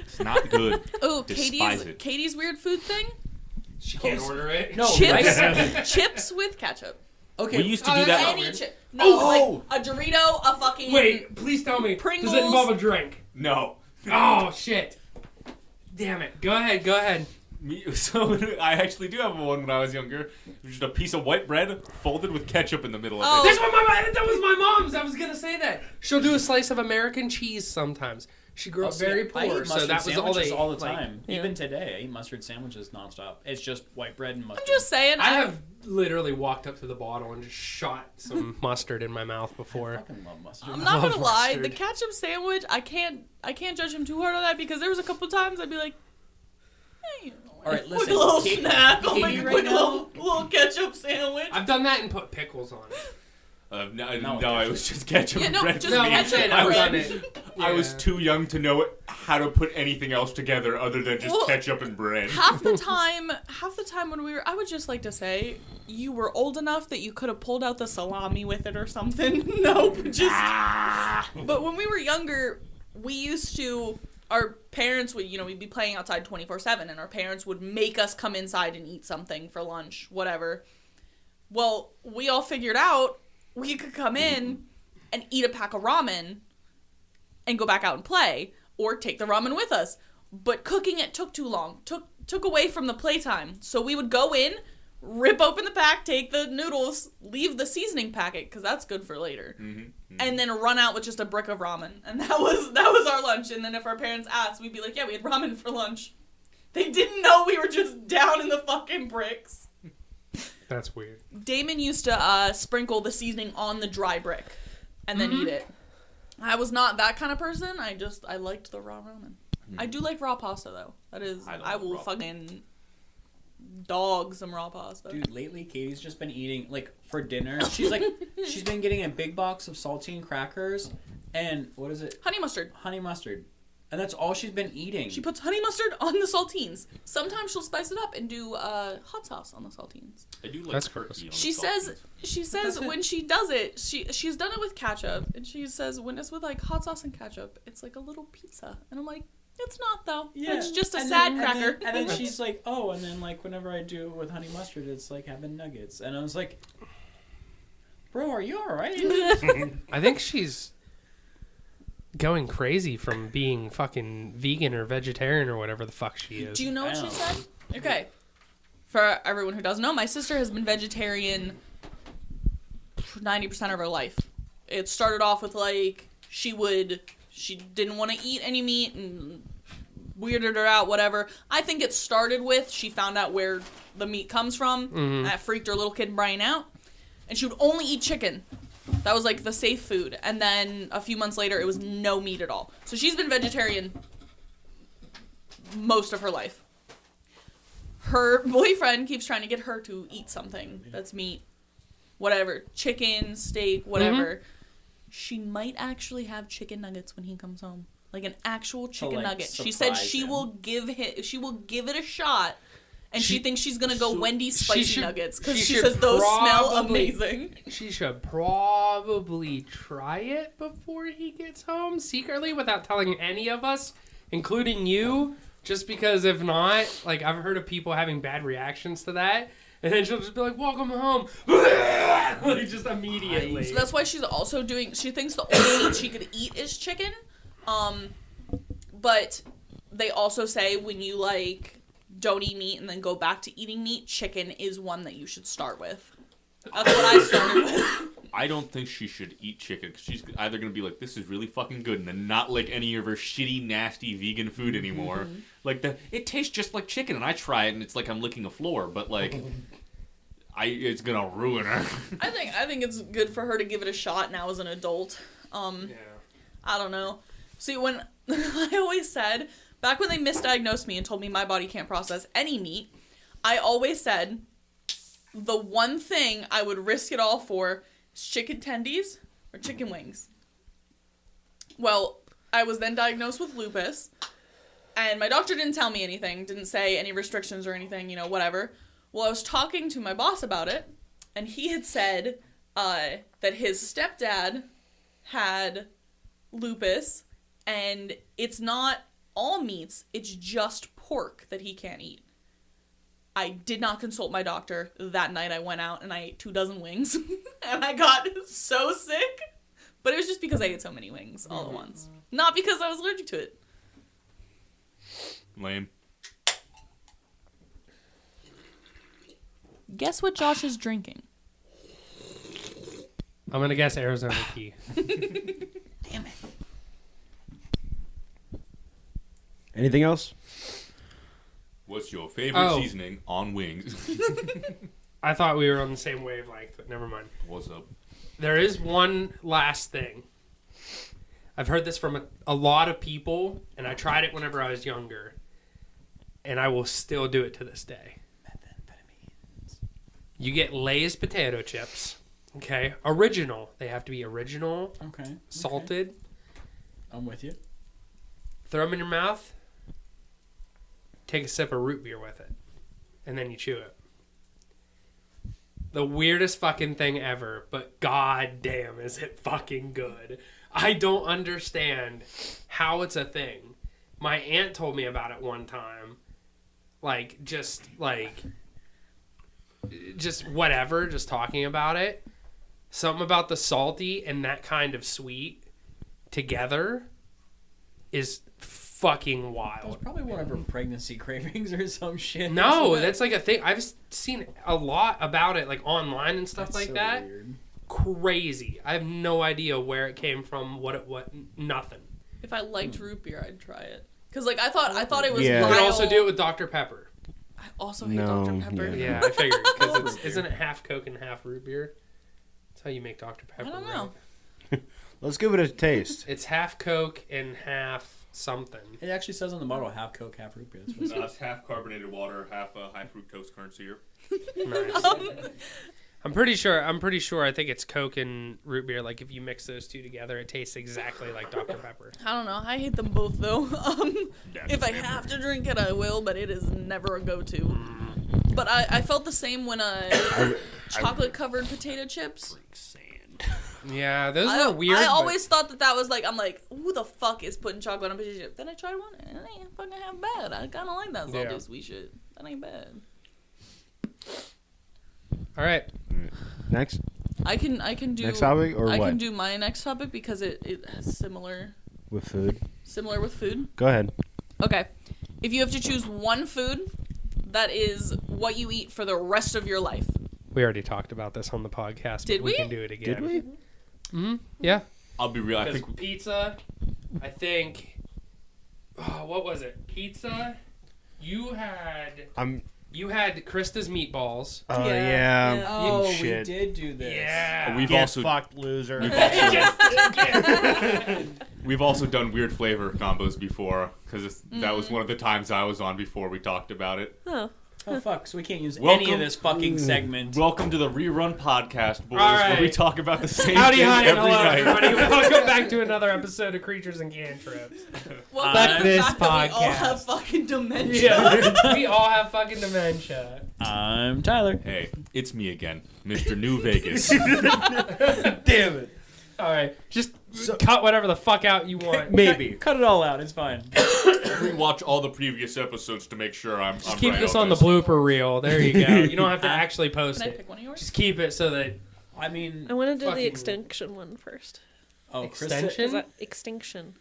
It's not good. Oh, Despise it. Katie's weird food thing? She can't order it. No, Chips. right? Chips with ketchup. Okay. We used to do that's that. not Any chip. No, Oh! like a Dorito, a fucking... Wait, please tell me. Pringles. Does it involve a drink? No. Oh, shit. Damn it. Go ahead. So I actually do have one when I was younger. It was just a piece of white bread folded with ketchup in the middle of Oh. it. That's what that was my mom's. I was going to say that. She'll do a slice of American cheese sometimes. She grew up very I poor, eat so mustard that was all sandwiches they all the like, time. Yeah. Even today, I eat mustard sandwiches nonstop. It's just white bread and mustard. I'm just saying. I have literally walked up to the bottle and just shot some mustard in my mouth I before. fucking love mustard. I'm not gonna love lie, mustard. the ketchup sandwich, I can't judge him too hard on that because there was a couple times I'd be like, hey, All right, quick listen, little Katie- snack, I'll Katie make a right quick now- little ketchup sandwich. I've done that and put pickles on it. No, it was just ketchup Yeah, and no, bread. just for No, me. I'm saying ketchup I've bread. done it. I was Yeah. too young to know how to put anything else together other than just Well, ketchup and bread. half the time when we were, I would just like to say, you were old enough that you could have pulled out the salami with it or something. Nope, just. But when we were younger, we used to. Our parents would, we'd be playing outside 24/7, and our parents would make us come inside and eat something for lunch, whatever. Well, we all figured out we could come in and eat a pack of ramen and go back out and play, or take the ramen with us. But cooking it took too long. Took took away from the playtime. So we would go in, rip open the pack, take the noodles, leave the seasoning packet, because that's good for later. And then run out with just a brick of ramen. And that was our lunch. And then if our parents asked, we'd be like, yeah, we had ramen for lunch. They didn't know we were just down in the fucking bricks. That's weird. Damon used to sprinkle the seasoning on the dry brick and then eat it. I was not that kind of person. I liked the raw ramen. I do like raw pasta, though. That is, I will fucking dog some raw pasta. Dude, lately Katie's just been eating, like, for dinner. She's been getting a big box of saltine crackers and, what is it? Honey mustard. Honey mustard. And that's all she's been eating. She puts honey mustard on the saltines. Sometimes she'll spice it up and do hot sauce on the saltines. I do like That's turkey on She says when she does it, she's done it with ketchup, and she says when it's with like hot sauce and ketchup, it's like a little pizza. And I'm like, it's not though. Yeah. It's just a And sad then- cracker. And then she's like, oh, and then like whenever I do it with honey mustard, it's like having nuggets. And I was like, bro, are you alright? I think she's going crazy from being fucking vegan or vegetarian or whatever the fuck she is. Do you know what I she know. said? Okay. For everyone who doesn't know, my sister has been vegetarian 90% of her life. It started off with like she didn't want to eat any meat and weirded her out, whatever. I think it started with she found out where the meat comes from. And that freaked her little kid brain out. And she would only eat chicken. That was like the safe food. And then a few months later, it was no meat at all. So she's been vegetarian most of her life. Her boyfriend keeps trying to get her to eat something that's meat. Whatever. Chicken, steak, whatever. She might actually have chicken nuggets when he comes home. Like an actual chicken like, nugget. She said surprise she him. will give it a shot. And she thinks she's gonna go So Wendy's she spicy should- nuggets because she she should says those smell probably- amazing. She should probably try it before he gets home secretly without telling any of us, including you, just because if not, like I've heard of people having bad reactions to that. And then she'll just be like, welcome home. Like just immediately. So that's why she's also doing. She thinks the only meat she could eat is chicken. But they also say when you like don't eat meat and then go back to eating meat, chicken is one that you should start with. That's what I started with. I don't think she should eat chicken because she's either going to be like, this is really fucking good, and then not like any of her shitty, nasty vegan food anymore. Like, it tastes just like chicken, and I try it, and it's like I'm licking a floor, but like, it's going to ruin her. I think it's good for her to give it a shot now as an adult. Yeah. I don't know. See, when I always said, back when they misdiagnosed me and told me my body can't process any meat, I always said the one thing I would risk it all for is chicken tendies or chicken wings. Well, I was then diagnosed with lupus, and my doctor didn't tell me anything, didn't say any restrictions or anything, whatever. Well, I was talking to my boss about it, and he had said that his stepdad had lupus, and it's not all meats, it's just pork that he can't eat. I did not consult my doctor. That night I went out and I ate 24 wings, and I got so sick. But it was just because I ate so many wings all at once. Not because I was allergic to it. Lame. Guess what Josh is drinking? I'm going to guess Arizona tea. Damn it. Anything else? What's your favorite Oh. seasoning on wings? I thought we were on the same wavelength, but never mind. What's up? There is one last thing. I've heard this from a lot of people, and I tried it whenever I was younger, and I will still do it to this day. You get Lay's potato chips, okay? Original. They have to be original, Okay. salted. I'm with you. Throw them in your mouth. Take a sip of root beer with it, and then you chew it. The weirdest fucking thing ever, but god damn is it fucking good. I don't understand how it's a thing. My aunt told me about it one time. Just whatever, just talking about it. Something about the salty and that kind of sweet together is fucking That was wild. probably one of her pregnancy cravings or some shit. No, that's like a thing. I've seen a lot about it, like online and stuff like so that. weird. Crazy. I have no idea where it came from. What? Nothing. If I liked root beer, I'd try it. Cause like I thought it was. Yeah. You vile. can also do it with Dr Pepper. I also hate No, Dr Pepper. yeah. Yeah, I figured because Root beer. isn't it half Coke and half root beer? That's how you make Dr Pepper. I don't right? know. Let's give it a taste. It's half Coke and half something. It actually says on the bottle, half Coke, half root beer. That's what it says. It's half carbonated water, half high fructose corn syrup. Nice. I'm pretty sure. I think it's Coke and root beer. Like if you mix those two together, it tastes exactly like Dr Pepper. I don't know. I hate them both though. If I have to drink it, I will, but it is never a go-to. But I felt the same when chocolate-covered potato chips. Yeah, those are weird. I but- always thought that was like, I'm like, who the fuck is putting chocolate on potato chip? Then I tried one, and it ain't fucking half bad. I kind of like that salty Yeah. sweet shit. That ain't bad. All right. Next. I can do Next topic or I what? can do my next topic because it has similar With food. with food. Go ahead. Okay. If you have to choose one food that is what you eat for the rest of your life. We already talked about this on the podcast. Did but we we? can do it again. Did we? Mm-hmm. Yeah. I'll be real. I Because think pizza. I think. Oh, what was it? Pizza. You had Krista's meatballs. Oh Yeah. yeah. Oh, we Shit. did do this. Yeah. we've Get also fucked, loser. we've also done weird flavor combos before because that was one of the times I was on before we talked about it. Oh. Oh, fuck. So we can't use any Welcome- of this fucking segment. Welcome to the rerun podcast, boys, All where we right. talk about the same Howdy, thing hi, and every hello, night. everybody. Welcome back to another episode of Creatures and Cantrips. Well, Fuck the this fact that we all podcast. have fucking dementia. Yeah. We all have fucking dementia. I'm Tyler. Hey, it's me again, Mr. New Vegas. Damn it. All right. Just cut whatever the fuck out you want. Maybe. Cut it all out. It's fine. Rewatch all the previous episodes to make sure I'm Keep right this on on the this. blooper reel. There you go. You don't have to actually post Can I it. pick one of yours? Just keep it so that I mean, I want to do Fucking- the extinction one first. oh, Extension? Is that extinction?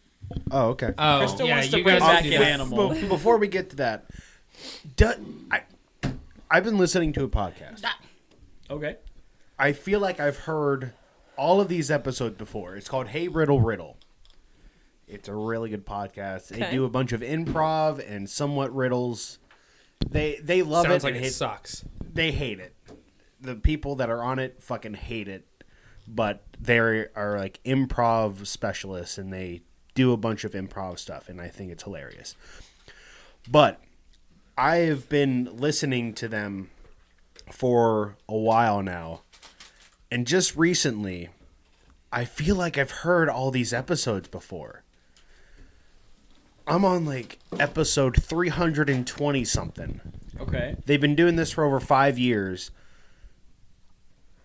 Oh, okay. oh Krista yeah, wants to you bring guys back do an that. animal. Before we get to that, I've been listening to a podcast. Okay. I feel like I've heard all of these episodes before. It's called Hey Riddle Riddle. It's a really good podcast. They Okay. do a bunch of improv and somewhat riddles. They love Sounds it. like and it hate, sucks. they hate it. The people that are on it fucking hate it. But they are like improv specialists and they do a bunch of improv stuff and I think it's hilarious. But I've been listening to them for a while now. And just recently, I feel like I've heard all these episodes before. I'm on like episode 320 something. Okay. They've been doing this for over 5 years.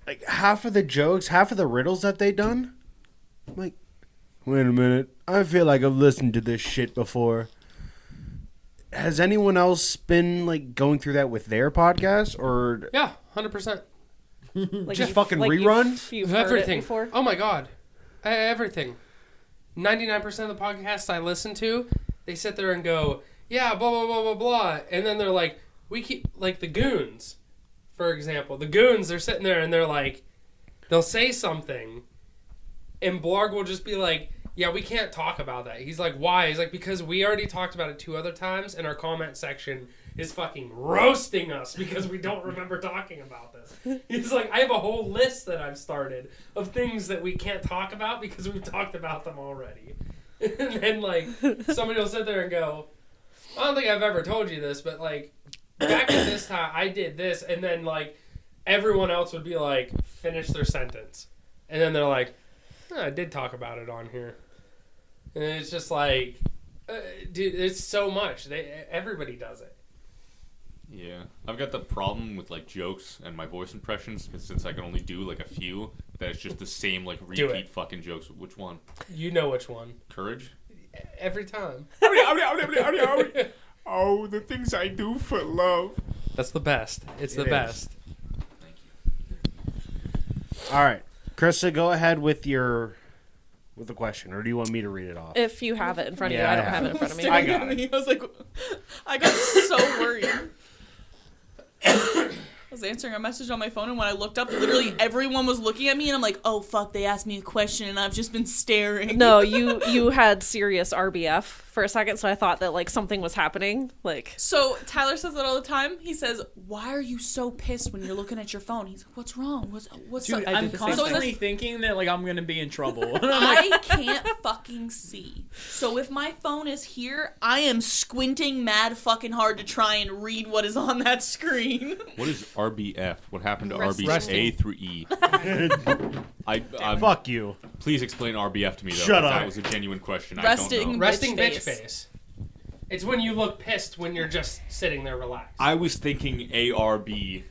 Like half of the jokes, half of the riddles that they done, I'm like, wait a minute. I feel like I've listened to this shit before. Has anyone else been like going through that with their podcast or Yeah, 100%. Like Just you've- fucking like rerun? You've heard Everything. it before. Oh my god. Everything. 99% of the podcasts I listen to, they sit there and go, yeah, blah, blah, blah, blah, blah. And then they're like, we keep, like the Goons, for example. The Goons, they're sitting there and they're like, they'll say something, and Blarg will just be like, yeah, we can't talk about that. He's like, why? He's like, because we already talked about it 2 other times, and our comment section is fucking roasting us because we don't remember talking about this. He's like, I have a whole list that I've started of things that we can't talk about because we've talked about them already. And then, like, somebody will sit there and go, I don't think I've ever told you this, but, like, back at this time, I did this, and then, like, everyone else would be like, finish their sentence. And then they're like, oh, I did talk about it on here. And it's just like, dude, it's so much. Everybody does it. Yeah, I've got the problem with like jokes and my voice impressions 'cause since I can only do like a few, that it's just the same like Do repeat it. fucking jokes. Which one? You know which one. Courage? Every time. Oh, the things I do for love. That's the best. It's the It is. best. all right, Krista, go ahead with your with the question, or do you want me to read it off? If you have it in front of you, Yeah, I I don't have have it in front of me. I got it. I was like, I got so worried. I was answering a message on my phone, and when I looked up, literally everyone was looking at me, and I'm like, oh, fuck, they asked me a question, and I've just been staring. No, you had serious RBF for a second, so I thought that, like, something was happening. Like, So Tyler says that all the time. He says, why are you so pissed when you're looking at your phone? He's like, what's wrong? What's Dude, up? I I'm did the same constantly thing. thinking that like I'm gonna be in trouble. And I'm like, I can't fucking see. So if my phone is here, I am squinting mad fucking hard to try and read what is on that screen. What is RBF? What happened to Resting. RB's A through E? I'm Fuck you. Please explain RBF to me, though. Shut 'cause up. That was a genuine question. I Resting. don't know. Resting Bitch bitch face. face. It's when you look pissed when you're just sitting there relaxed. I was thinking ARBF.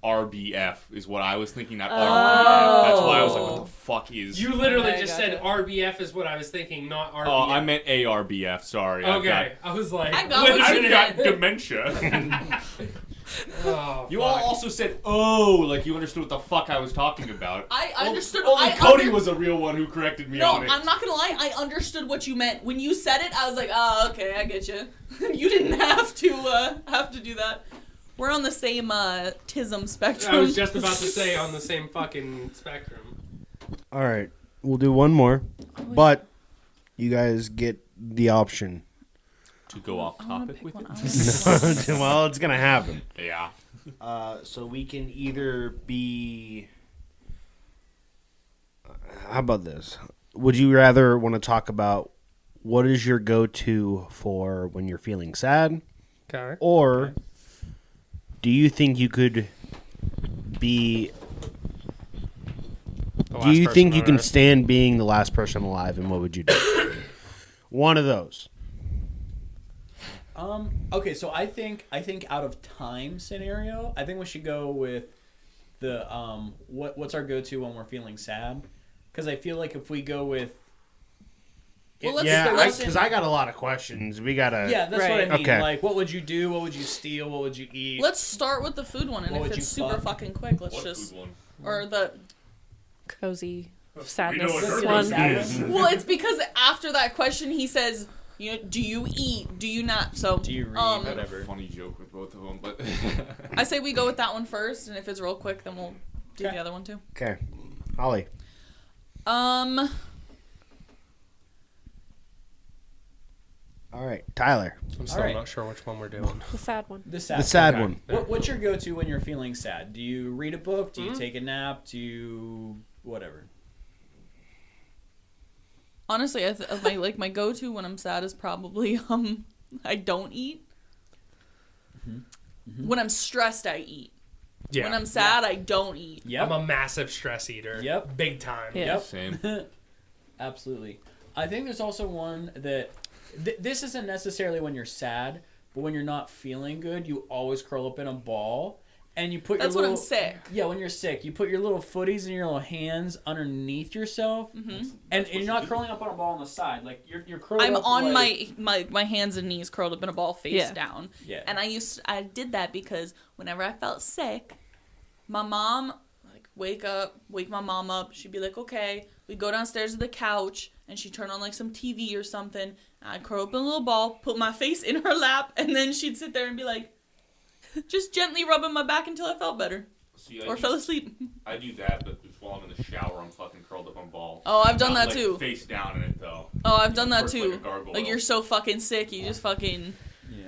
RBF is what I was thinking, not RBF. That's why I was like, what the fuck is... You literally I just gotcha. said RBF is what I was thinking, not RBF. Oh, I meant ARBF. Sorry. Okay, I was like, I got wait what a you I've minute. got dementia. Oh, You all fuck. also said, oh, like you understood what the fuck I was talking about. I understood. Only I Cody under- was a real one who corrected me No, on it. I'm not gonna lie. I understood what you meant when you said it. I was like, oh, okay, I get you. You didn't have to do that. We're on the same tism spectrum. I was just about to say on the same fucking spectrum. All right, we'll do one more, but you guys get the option. To go off I wanna topic pick with one. it? Well, it's gonna happen. Yeah. So we can either be. How about this? Would you rather want to talk about what is your go-to for when you're feeling sad, Okay. or do you think you could be? Do you think you can stand being the last person alive, and what would you do? One of those. Okay, so I think out of time scenario, I think we should go with the what's our go-to when we're feeling sad? Because I feel like if we go with Well, let's- Yeah, let's- because I got a lot of questions. We gotta. yeah, that's Right. what I mean. Okay. Like, what would you do? What would you steal? What would you eat? Let's start with the food one, and What if would it's you super fuck? fucking quick, let's What just food one? or the. cozy We know sadness what her one. go-to is. Well, it's because after that question, he says, you know, do you eat? Do you not? So Do you read? I had a Whatever. funny joke with both of them, but I say we go with that one first, and if it's real quick, then we'll do Okay. the other one too. Okay, Holly. All right, Tyler. I'm still Alright. not sure which one we're doing. The sad one. The sad. The sad Okay. one. What's your go-to when you're feeling sad? Do you read a book? Do you take a nap? Do you whatever? Honestly, my go-to when I'm sad is probably I don't eat. When I'm stressed, I eat. Yeah. When I'm sad, I don't eat. Yep. I'm a massive stress eater. Yep. Big time. Yeah. Yep. same. Absolutely. I think there's also one that this isn't necessarily when you're sad, but when you're not feeling good, you always curl up in a ball and you put That's your when little, I'm sick. Yeah, when you're sick, you put your little footies and your little hands underneath yourself, and you're not curling up on a ball on the side. Like you're curled I'm up on like, my hands and knees curled up in a ball face Yeah. down. Yeah. And I did that because whenever I felt sick, my mom wake my mom up. She'd be like, okay. We'd go downstairs to the couch and she'd turn on like some TV or something. And I'd curl up in a little ball, put my face in her lap, and then she'd sit there and be like, just gently rubbing my back until I felt better. See, Or fell asleep. I do that, but just while I'm in the shower, I'm fucking curled up on balls. Oh, I've done Not, that like, too. Face down in it though. Oh, I've done that Works like too. a gargoyle. Like you're so fucking sick, you just fucking. Yeah.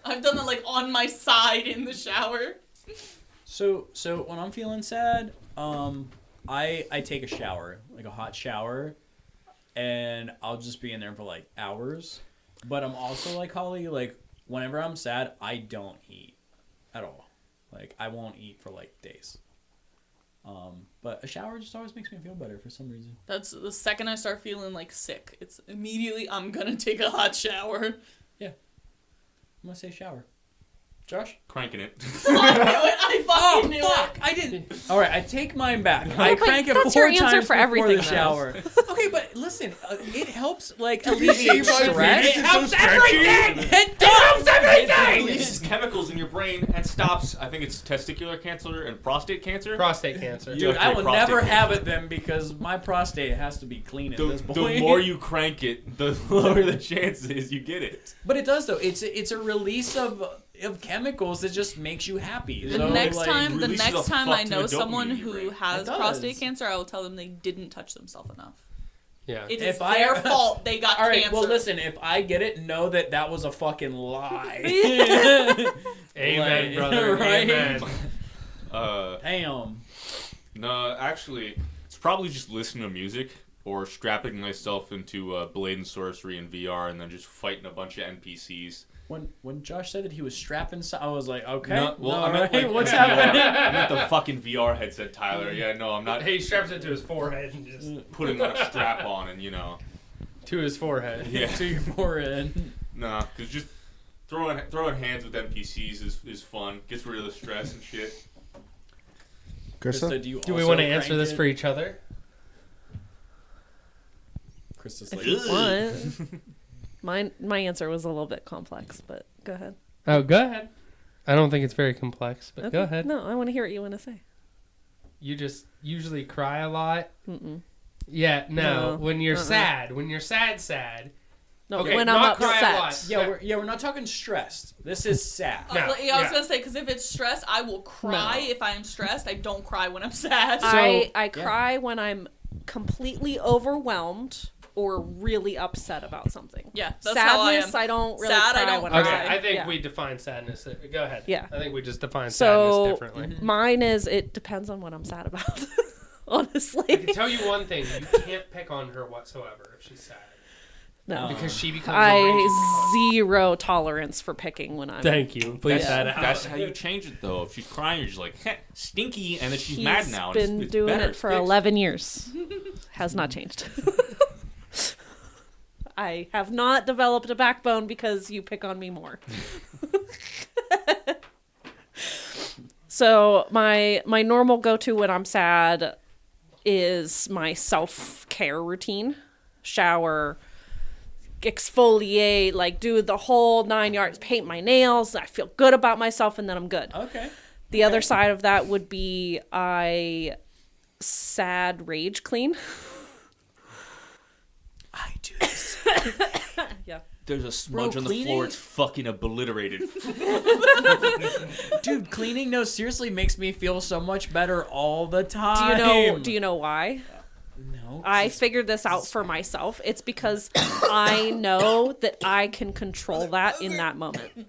I've done that like on my side in the shower. So when I'm feeling sad, I take a shower, like a hot shower, and I'll just be in there for like hours. But I'm also like Holly, like whenever I'm sad, I don't eat at all. Like I won't eat for like days. But a shower just always makes me feel better for some reason. That's the second I start feeling like sick. It's immediately I'm gonna take a hot shower. I'm gonna say shower. Josh? Cranking it. I knew it. I fucking knew fuck! it. I didn't. All right, I take mine back. I but crank it that's 4 your answer times for before everything, the though. shower. Okay, but listen, it helps like alleviate stress. It helps everything! It does. It releases chemicals in your brain and stops, I think it's testicular cancer and prostate cancer. Prostate cancer. Dude, I will Prostate never cancer. have it then because my prostate has to be clean at this point. The more you crank it, the lower the chances you get it. But it does though. It's a release of chemicals that just makes you happy. The So, next like, time releases a I fuck ton know of dopamine someone in your who brain. has It does. prostate cancer, I will tell them they didn't touch themselves enough. Yeah. It If is I- their fault they got All right, cancer. well listen, if I get it, know that was a fucking lie. Amen, Like, brother. right? Amen. Damn. No, actually, it's probably just listening to music or strapping myself into Blade and Sorcery in VR and then just fighting a bunch of NPCs. When Josh said that he was strapping, I was like, okay, No, well, all I meant right, like what's VR. happening? I meant the fucking VR headset, Tyler. Yeah, no, I'm not He straps it to his forehead and just putting a strap on and, to his forehead. Yeah. To your forehead. Nah, because just throwing hands with NPCs is fun. Gets rid of the stress and shit. Krista, do you Do we also want to answer crank this it? for each other? Krista's If like, you want. My answer was a little bit complex, but go ahead. Oh, go ahead. I don't think it's very complex, but go Okay. ahead. No, I want to hear what you want to say. You just usually cry a lot. Mm-mm. Yeah, no. No. When you're Uh-uh. sad, when you're sad. No, Okay, when I'm not cry a lot. upset. yeah, we're not talking stressed. This is sad. No, I was yeah. gonna say, because if it's stress, I will cry No. if I am stressed. I don't cry when I'm sad. I cry when I'm completely overwhelmed or really upset about something. Yeah, that's how I Sadness, am. I don't really Sad, I cry don't when cry. I'm Okay, sad. I think Yeah. we define sadness. Go ahead. Yeah. I think we just define So- sadness differently. Mine is, it depends on what I'm sad about. I can Honestly. tell you one thing: you can't pick on her whatsoever if she's sad, No. because she becomes. a raging I zero tolerance for picking when I'm. Thank you. Bleep That's, that out. that's how you change it, though. If she's crying, you're just like, heh, stinky, and then she's mad now. and Been it's doing better. it for It's fixed. 11 years. Has not changed. I have not developed a backbone because you pick on me more. So my normal go-to when I'm sad is my self-care routine. Shower, exfoliate, like do the whole 9 yards, paint my nails. I feel good about myself and then I'm good. Okay. The other side of that would be I sad rage clean. I do this. Yeah. There's a smudge Bro, on the cleaning- floor. It's fucking obliterated. Dude, cleaning no seriously makes me feel so much better all the time. Do you know why? No. I figured this out for myself. It's because I know that I can control that in that moment.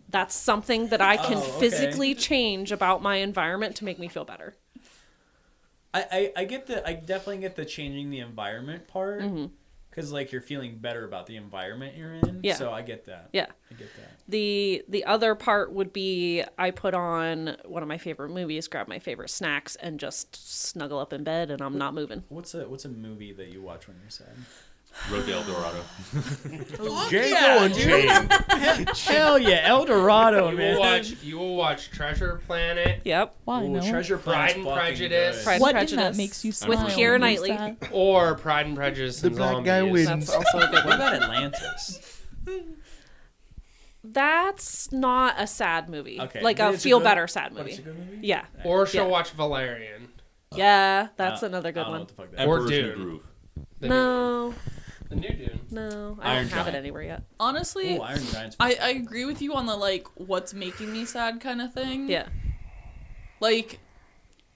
That's something that I can Oh, okay. physically change about my environment to make me feel better. I get I definitely get the changing the environment part. Mm-hmm. Because, like, you're feeling better about the environment you're in. Yeah. So I get that. Yeah. I get that. The other part would be I put on one of my favorite movies, grab my favorite snacks, and just snuggle up in bed, and I'm not moving. What's a movie that you watch when you're sad? Road to El Dorado. Yeah, dude. Hell yeah, El Dorado, You will watch Treasure Planet Yep. Why no? Treasure Planet's Pride and fucking Prejudice. good. Pride and What in Prejudice that makes you with smile? Keira when Knightley. you're sad? or Pride and Prejudice and black Zombies. guy wins. That's also a good What one. about Atlantis? That's not a sad movie. Okay, Like but a it's feel good- better sad But it's movie. a good movie? Yeah. Or she'll Yeah. watch Valerian. Yeah, that's another I good don't know one. what the fuck that Or is. Emperor's New Dune. Groove. The No, the new Dune. no, I Iron don't have it Giant. anywhere yet. Honestly, Ooh, Iron Giant's I agree with you on the, like, what's making me sad kind of thing. Yeah. Like,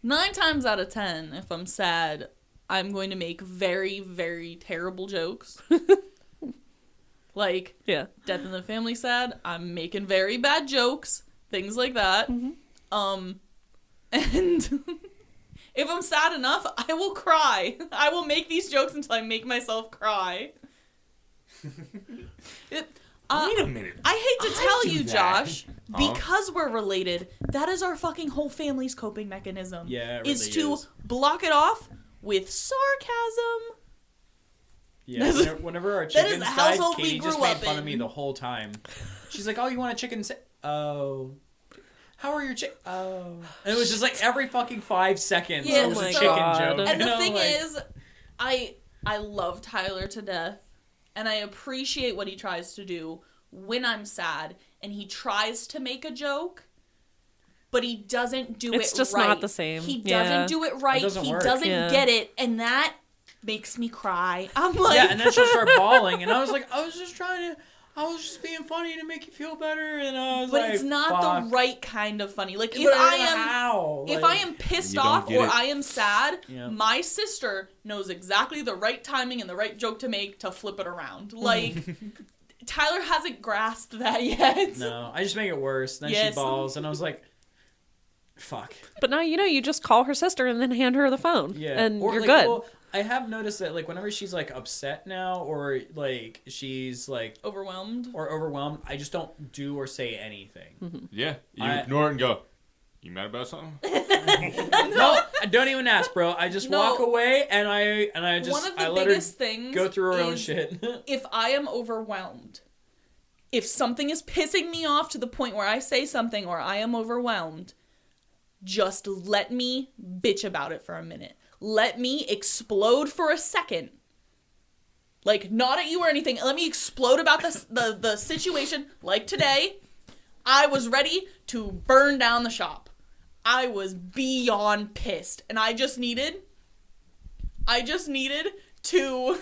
9 times out of 10, if I'm sad, I'm going to make very, very terrible jokes. Like, Yeah. death in the family sad, I'm making very bad jokes, things like that. And if I'm sad enough, I will cry. I will make these jokes until I make myself cry. Wait a minute. I hate to I tell do you, that. Josh, Huh? because we're related, that is our fucking whole family's coping mechanism. Yeah, it is really to is. block it off with sarcasm. Yeah, whenever our That is chickens the died, household we Katie just grew made up fun of in. me the whole time. She's like, "Oh, you want a chicken? Oh, how are your chick? Oh," and it was just like every fucking 5 seconds, Yeah, it was oh a my chicken God. joke. And you the know, thing like- is, I love Tyler to death, and I appreciate what he tries to do when I'm sad and he tries to make a joke, but he doesn't do it right. It's just not the same. He Yeah. doesn't do it right. doesn't He work. doesn't Yeah. get it, and that makes me cry. I'm like, Yeah, and then she'll start bawling, and I was like, I was just being funny to make you feel better, and I was but like, it's not fuck. the right kind of funny. Like, But if I I don't know am... how. If Like, I am pissed You don't off get or it. I am sad, Yeah. my sister knows exactly the right timing and the right joke to make to flip it around. Like, Tyler hasn't grasped that yet. no, I just make it worse. Then Yes. she bawls, and I was like, fuck. But now you just call her sister and then hand her the phone. Yeah, And or, you're like, good. Well, I have noticed that like whenever she's like upset now, or like she's like Overwhelmed. or overwhelmed, I just don't do or say anything. Yeah, you I- ignore it and go, you mad about something? No, I don't even ask, bro. I just No. walk away and I just One of the I let biggest her things go through her own is shit. if I am overwhelmed, if something is pissing me off to the point where I say something or I am overwhelmed, just let me bitch about it for a minute. Let me explode for a second. Like, not at you or anything. Let me explode about the situation. Like today, I was ready to burn down the shop. I was beyond pissed. And I just needed to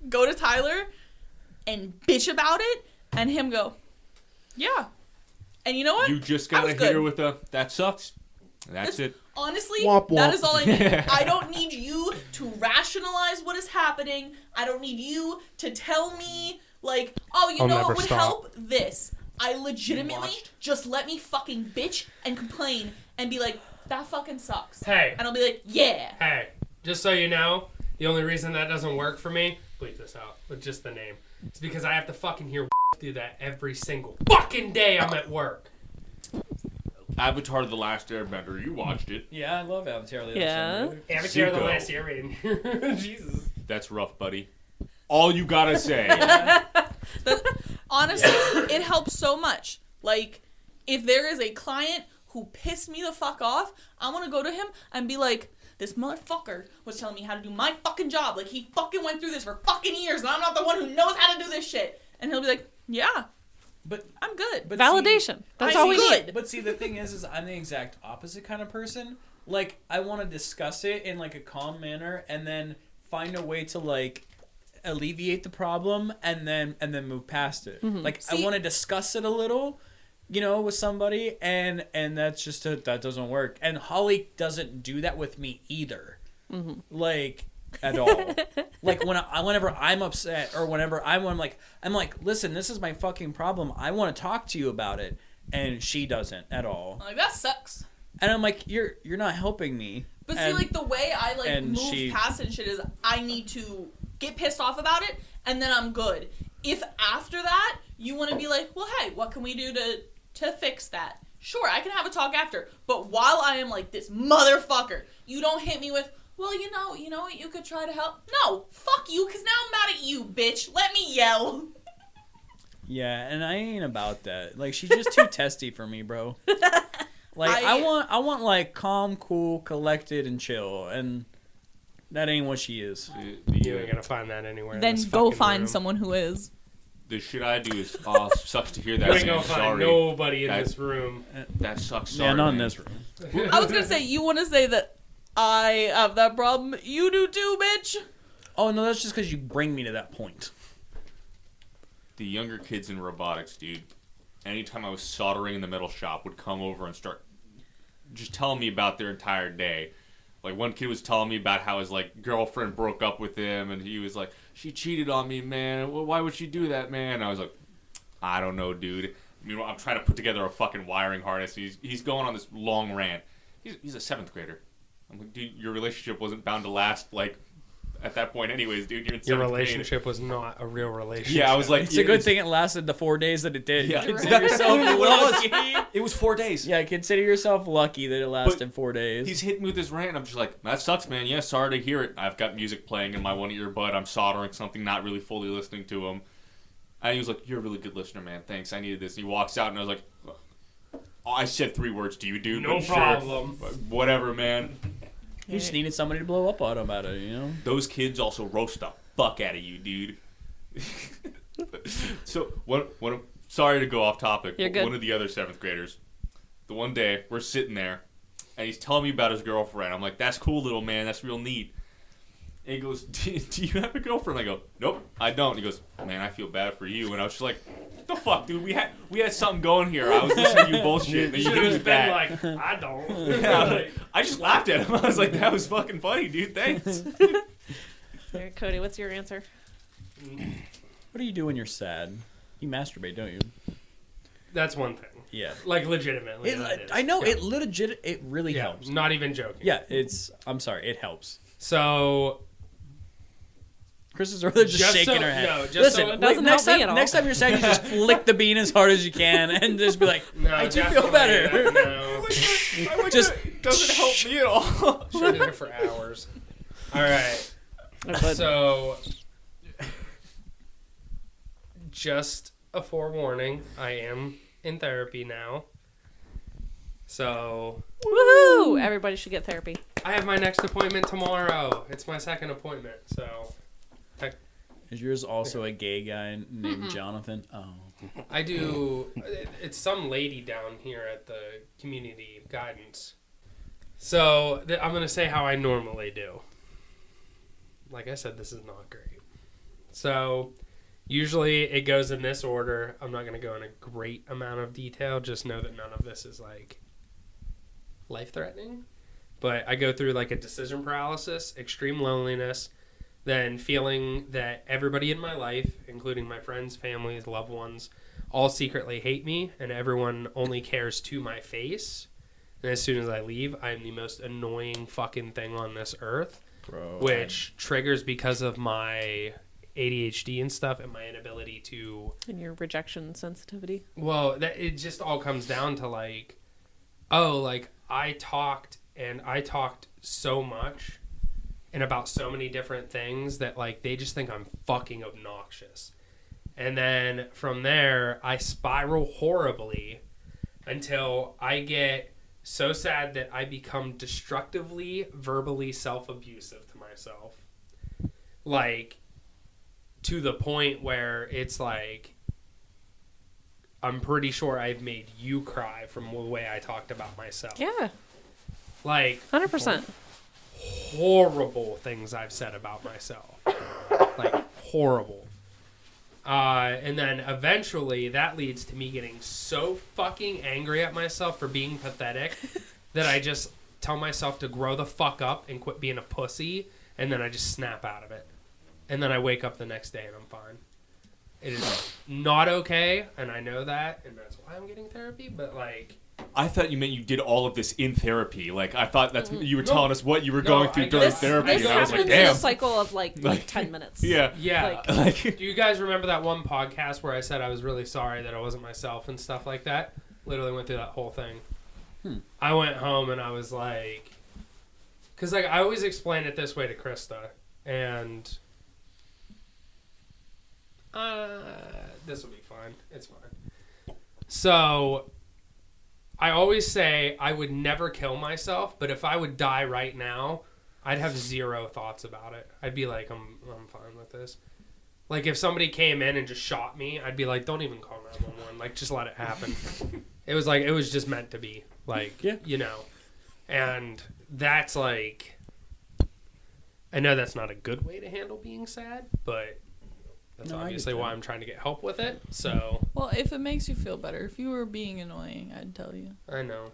go to Tyler and bitch about it and him go, yeah. And you know what? You just I gotta was hit her good. with a, that sucks. That's it. Honestly, Womp womp. that is all I need. I don't need you to rationalize what is happening. I don't need you to tell me, like, oh, you I'll know never what would stop. help? This. I legitimately watched? just let me fucking bitch and complain and be like, that fucking sucks. Hey. And I'll be like, yeah. Hey, just so you know, the only reason that doesn't work for me, bleep this out with just the name, it's because I have to fucking hear do that every single fucking day I'm at work. Avatar: The Last Airbender. You watched it. Yeah, I love Avatar. The Yeah. Avatar: The Zuko. Last Airbender. Jesus. That's rough, buddy. All you gotta say. Honestly, it helps so much. Like, if there is a client who pissed me the fuck off, I want to go to him and be like, this motherfucker was telling me how to do my fucking job. Like, he fucking went through this for fucking years, and I'm not the one who knows how to do this shit. And he'll be like, yeah, But I'm good. but Validation. That's I'm all we good. need. But see, the thing is I'm the exact opposite kind of person. Like, I want to discuss it in like a calm manner, and then find a way to like alleviate the problem, and then move past it. Like, I See- want to discuss it a little, you know, with somebody, and that's just that doesn't work. And Holly doesn't do that with me either. Like, at all. Like, whenever I'm upset, or whenever I'm like, listen, this is my fucking problem. I want to talk to you about it, and she doesn't at all. Like, that sucks. And I'm like, you're not helping me. But see, And- like, the way I, like, and move she- past and shit is I need to get pissed off about it, and then I'm good. If after that, you want to be like, well, hey, what can we do to fix that? Sure, I can have a talk after. But while I am like, this motherfucker, you don't hit me with, well, you know what you could try to help? No, fuck you, because now I'm mad at you, bitch. Let me yell. Yeah, and I ain't about that. Like, she's just too testy for me, bro. Like, I- I want like calm, cool, collected, and chill, and that ain't what she is. You ain't gonna find that anywhere. in Then this go fucking find room. someone who is. The shit I do is, oh, sucks to hear that. You ain't man. gonna find Sorry. nobody in That- this room. That sucks. Sorry, Yeah, not in man. this room. I was going to say, you want to say that I have that problem. You do too, bitch. Oh no, that's just because you bring me to that point. The younger kids in robotics, dude. Anytime I was soldering in the metal shop, would come over and start just telling me about their entire day. Like, one kid was telling me about how his, like, girlfriend broke up with him, and he was like, she cheated on me, man. Why would she do that, man? And I was like, I don't know, dude. Meanwhile, I'm trying to put together a fucking wiring harness. He's going on this long rant. He's a 7th grader. I'm like, dude, your relationship wasn't bound to last, like, at that point anyways, dude. You're in 7th Your grade. relationship was not a real relationship. Yeah, I was like, It's a good thing it lasted the 4 days that it did. Yeah. Consider yourself lucky. It was 4 days. Yeah, consider yourself lucky that it lasted 4 days. He's hitting me with this rant, and I'm just like, that sucks, man. Yeah, sorry to hear it. I've got music playing in my one earbud. I'm soldering something, not really fully listening to him. And he was like, you're a really good listener, man. Thanks, I needed this. And he walks out, and I was like, oh, I said 3 words to you, dude. No but sure. problem. Whatever, man. You just needed somebody to blow up on about it, you know? Those kids also roast the fuck out of you, dude. So sorry to go off topic. You're good. One of the other 7th graders, the one day we're sitting there, and he's telling me about his girlfriend. I'm like, "That's cool, little man. That's real neat." And he goes, do you have a girlfriend? I go, "Nope, I don't." He goes, "Man, I feel bad for you." And I was just like, "What the fuck, dude? We had something going here. I was listening to you bullshit. And you should used have been that." like, I don't. Yeah, I just laughed at him. I was like, "That was fucking funny, dude. Thanks." All right, Cody, what's your answer? What do you do when you're sad? You masturbate, don't you? That's one thing. Yeah. Like, legitimately. that is. I know, Yeah. it really Yeah, helps. not even joking. Yeah, I'm sorry, it helps. So, Chris is rather just shaking so, her head. no, just Listen, so- It doesn't next help me time, at all. next time you're sad, you just flick the bean as hard as you can and just be like, no, I do feel definitely, better. No. Just doesn't help me at all. Should do it for hours. All right. But So, just a forewarning, I am in therapy now. So, woohoo! Everybody should get therapy. I have my next appointment tomorrow. It's my second appointment, so Is yours also a gay guy named Jonathan? Oh. I do. It's some lady down here at the community guidance. So I'm going to say how I normally do. Like I said, this is not great. So usually it goes in this order. I'm not going to go in a great amount of detail. Just know that none of this is like life-threatening. But I go through like a decision paralysis, extreme loneliness, then feeling that everybody in my life, including my friends, families, loved ones, all secretly hate me, and everyone only cares to my face. And as soon as I leave, I'm the most annoying fucking thing on this earth, Bro. which triggers because of my ADHD and stuff and my inability to... And your rejection sensitivity. Well, it just all comes down to like, oh, like I talked so much and about so many different things that like they just think I'm fucking obnoxious. And then from there, I spiral horribly until I get so sad that I become destructively, verbally self-abusive to myself. Like, to the point where it's like, I'm pretty sure I've made you cry from the way I talked about myself. Yeah, Like, 100%. horrible things I've said about myself. Like, horrible. And then eventually that leads to me getting so fucking angry at myself for being pathetic that I just tell myself to grow the fuck up and quit being a pussy, and then I just snap out of it. And then I wake up the next day and I'm fine. It is not okay, and I know that, and that's why I'm getting therapy, but like... I thought you meant you did all of this in therapy. Like, I thought that's you were No. telling us what you were No, going through I during guess- therapy, This and I was happens like, in a damn. cycle of like Like- 10 minutes. Yeah. Yeah. Like, Do you guys remember that one podcast where I said I was really sorry that I wasn't myself and stuff like that? Literally went through that whole thing. I went home and I was like... Because like, I always explain it this way to Krista, and... this will be fine. It's fine. So... I always say I would never kill myself, but if I would die right now, I'd have zero thoughts about it. I'd be like, I'm fine with this. Like, if somebody came in and just shot me, I'd be like, don't even call 911. Like, just let it happen. It was just meant to be. Like, Yeah. you know. And that's like... I know that's not a good way to handle being sad, but that's No, I get obviously that. why I'm trying to get help with it. So, Well, if it makes you feel better, if you were being annoying, I'd tell you. I know.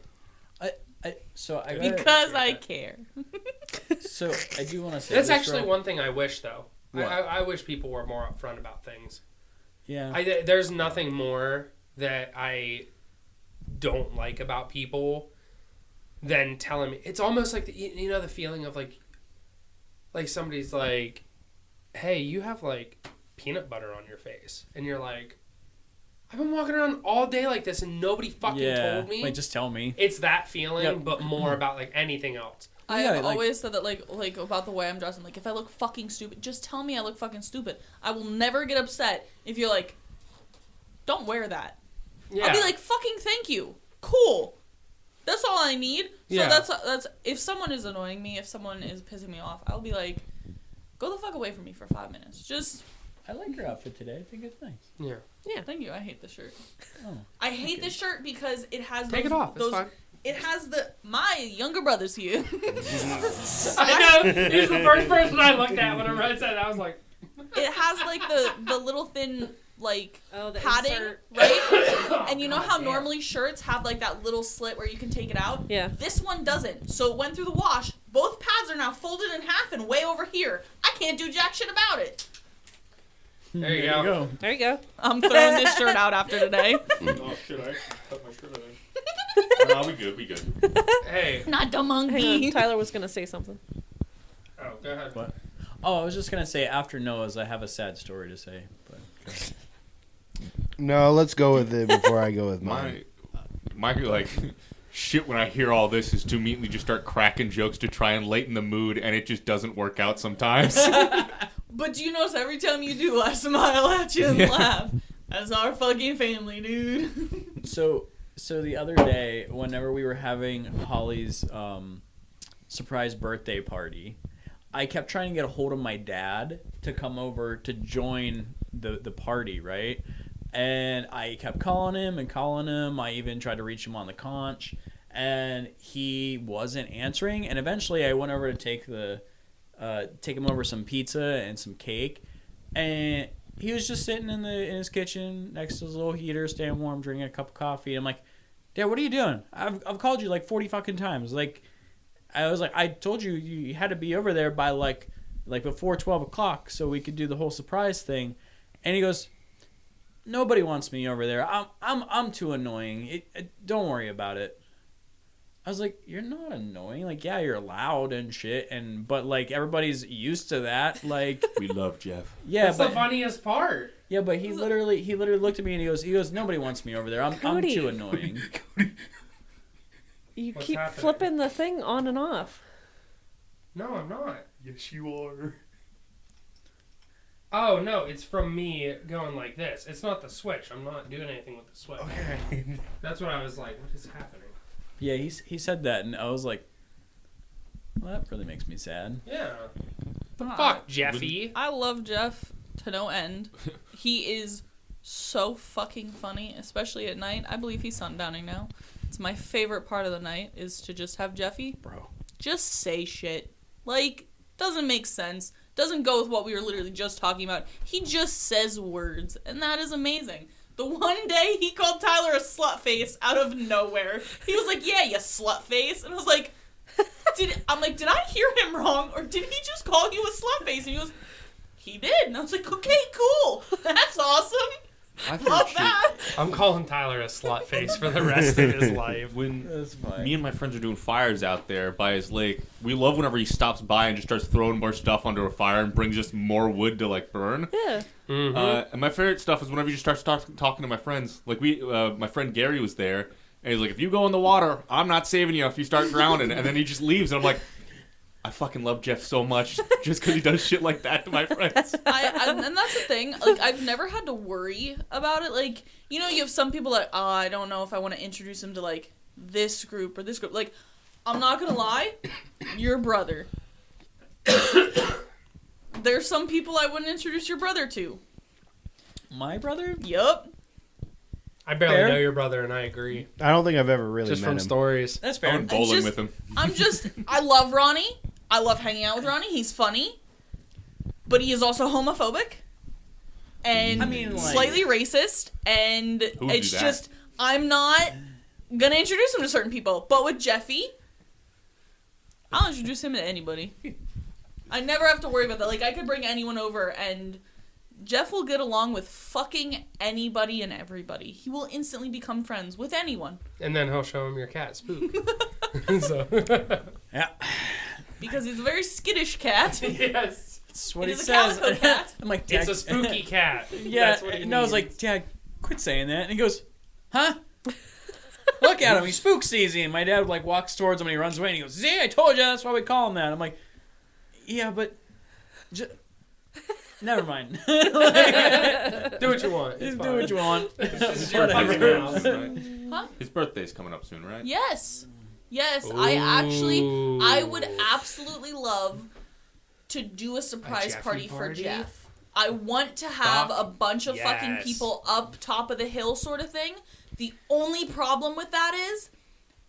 So I Because I care. So I do want to say That's this actually real- one thing I wish, though. What? I wish people were more upfront about things. Yeah. There's nothing more that I don't like about people than telling me. It's almost like you know the feeling of like somebody's like, "Hey, you have like peanut butter on your face," and you're like, "I've been walking around all day like this, and nobody fucking told me." Like, just tell me. It's that feeling, Yep. but more about like anything else. I Yeah, have like- always said that, like about the way I'm dressing. Like, if I look fucking stupid, just tell me I look fucking stupid. I will never get upset if you're like, don't wear that. Yeah. I'll be like, fucking thank you. Cool. That's all I need. So Yeah. that's if someone is annoying me, if someone is pissing me off, I'll be like, go the fuck away from me for 5 minutes. Just I like your outfit today. I think it's nice. Yeah. Thank you. I hate the shirt. Oh. I hate this shirt because it has Take those, it off. It's those fine. it has my younger brother's here. I know. He's the first person I looked at when I read that. I was like, It has like the little thin like Oh, the padding, insert. right? And you know how normally shirts have like that little slit where you can take it out? Yeah. This one doesn't. So it went through the wash. Both pads are now folded in half and way over here. I can't do jack shit about it. there you go. There you go. I'm throwing this shirt out after today. Oh shit! I cut my shirt on. No, we good. We good. Hey. Not the Hang on. monkey. Tyler was gonna say something. Oh, go ahead. What? Oh, I was just gonna say after Noah's, I have a sad story to say. But No, let's go with it before I go with mine. My like shit when I hear all this is to immediately just start cracking jokes to try and lighten the mood, and it just doesn't work out sometimes. But do you notice every time you do, I smile at you and laugh. That's our fucking family, dude. so the other day, whenever we were having Holly's surprise birthday party, I kept trying to get a hold of my dad to come over to join the party, right? And I kept calling him. I even tried to reach him on the conch, and he wasn't answering. And eventually, I went over to take him over some pizza and some cake, and he was just sitting in his kitchen next to his little heater, staying warm, drinking a cup of coffee. I'm like, Dad, what are you doing? I've called you like 40 fucking times. Like, I was like, I told you you had to be over there by like before 12 o'clock so we could do the whole surprise thing. And he goes, nobody wants me over there. I'm too annoying. Don't worry about it. I was like, you're not annoying. Like, yeah, you're loud and shit, but like everybody's used to that. Like, We love Jeff. yeah, That's but the funniest part. yeah, but he literally looked at me and he goes, nobody wants me over there. I'm Cody. too annoying. You What's keep happening? flipping the thing on and off. No, I'm not. Yes, you are. Oh, no, it's from me going like this. It's not the switch. I'm not doing anything with the switch. Okay. That's what I was like, what is happening? Yeah, he said that, and I was like, well, that really makes me sad. Yeah. Ah, Fuck, Jeffy. I love Jeff to no end. He is so fucking funny, especially at night. I believe he's sundowning now. It's my favorite part of the night is to just have Jeffy Bro. just say shit. Like, doesn't make sense. Doesn't go with what we were literally just talking about. He just says words, and that is amazing. The one day he called Tyler a slut face out of nowhere. He was like, yeah, you slut face. And I was like, did I hear him wrong? Or did he just call you a slut face? And he goes, he did. And I was like, okay, cool. That's awesome. I Love that. I'm calling Tyler a slut face for the rest of his life. When That's fine. me and my friends are doing fires out there by his lake, we love whenever he stops by and just starts throwing more stuff under a fire and brings us more wood to like burn. Yeah. Mm-hmm. And my favorite stuff is whenever you just start talking to my friends. Like my friend Gary was there, and he's like, "If you go in the water, I'm not saving you if you start drowning." And then he just leaves, and I'm like, I fucking love Jeff so much just because he does shit like that to my friends. And that's the thing. Like, I've never had to worry about it. Like, you know, you have some people like, oh, I don't know if I want to introduce him to, like, this group or this group. Like, I'm not going to lie. Your brother. There's some people I wouldn't introduce your brother to. My brother? Yup. I barely Fair. know your brother, and I agree. I don't think I've ever really Just met from him. stories. That's I fair. went bowling just- with him. I love Ronnie. I love hanging out with Ronnie. He's funny. But he is also homophobic. And I mean, like- slightly racist. And Who would do it's that? just, I'm not going to introduce him to certain people. But with Jeffy, I'll introduce him to anybody. I never have to worry about that. Like, I could bring anyone over, and Jeff will get along with fucking anybody and everybody. He will instantly become friends with anyone. And then he'll show him your cat, Spook. So. Yeah. Because he's a very skittish cat. Yes. That's what It he is a says. calico cat. I'm like, Dad. It's a spooky cat. Yeah. That's what he And I was means. like, Dad, quit saying that. And he goes, huh? Look at him. He spook sees him. My dad like walks towards him and he runs away and he goes, see, I told you. That's why we call him that. I'm like, yeah, but... Never mind. Like, do what you want. It's just do fine. what you want. This is your Whatever. fucking house. Huh? His birthday's coming up soon, right? Yes. Yes, Ooh. I would absolutely love to do a surprise Jeffy party for party? Jeff. I want to have Fuck a bunch of fucking yes. people up top of the hill sort of thing. The only problem with that is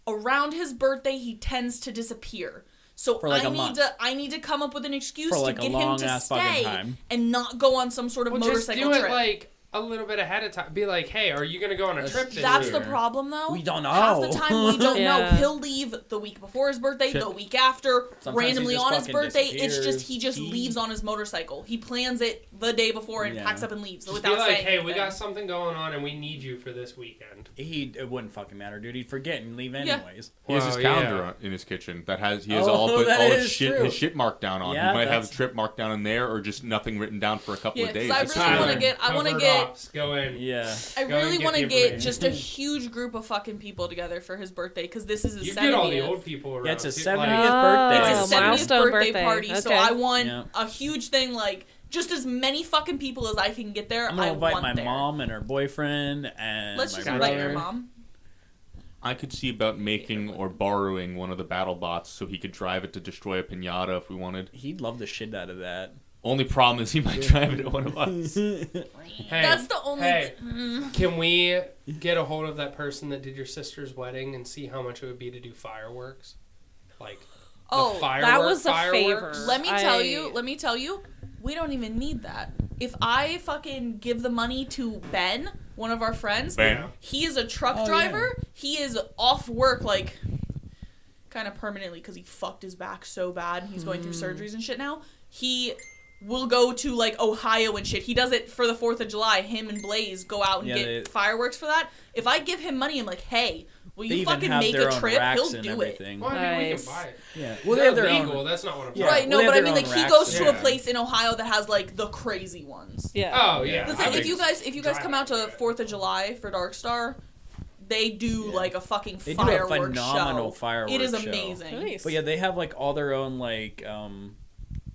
around his birthday he tends to disappear. So For like a month. I need to come up with an excuse For to like a get him to long-ass fucking stay time. and not go on some sort of Well, just motorcycle do it trip. like a little bit ahead of time. Be like, hey, are you gonna go on a trip this That's year? the problem, though. We don't know. Half the time, we don't know. Yeah. He'll leave the week before his birthday, Shit. the week after, Sometimes he randomly just on his fucking birthday. It's just disappears. he just leaves on his motorcycle. He plans it the day before and Yeah. packs up and leaves Just without be like, saying hey, we anything. got something going on and we need you for this weekend. It wouldn't fucking matter, dude. He'd forget and leave Yeah. anyways. He has his Well, calendar yeah. in his kitchen that has he has Oh, all that his is shit true. his shit marked down on. Yeah, He might have that's- a trip marked down in there or just nothing written down for a couple Yeah, of days. 'cause I It's really fine. wanna get- I wanna Covert get- ops, go in. Yeah. I Go and really get want to the get information. just a huge group of fucking people together for his birthday because this is his You 70th. get all the old people around. Yeah, it's his too, 70th like- birthday. It's Oh, his 70th milestone birthday party, so Okay. I want Yeah. a huge thing like just as many fucking people as I can get there. I'm gonna I invite want my there. mom and her boyfriend and Let's my just brother. invite your mom. I could see about making or borrowing one of the battle bots so he could drive it to destroy a pinata if we wanted. He'd love the shit out of that. Only problem is he might drive it at one of us. Hey, That's the only. hey, can we get a hold of that person that did your sister's wedding and see how much it would be to do fireworks? Like, Oh, the that was a fireworks? favor. Let me tell you, we don't even need that. If I fucking give the money to Ben, one of our friends, Ben. he is a truck Oh, driver. He is off work like kind of permanently because he fucked his back so bad and he's going through surgeries and shit now. He will go to like Ohio and shit. He does it for the 4th of July. Him and Blaze go out and Yeah, get they- fireworks for that. If I give him money, I'm like, hey, will They you even fucking have make their a own trip? racks He'll and do it. everything. Well, I mean, we can Nice. buy it. Yeah. Well, they have their legal. own. That's not what I'm Yeah. talking Right, no, Well, they but I have mean, their like, own he racks goes to and a shit. place in Ohio that has, like, the crazy ones. Yeah. Oh, yeah. The I thing, think if you guys come out to drive 4th of July for Dark Star, they do, like, a fucking They do a fireworks phenomenal show. fireworks It is show. amazing. Nice. But yeah, they have like all their own like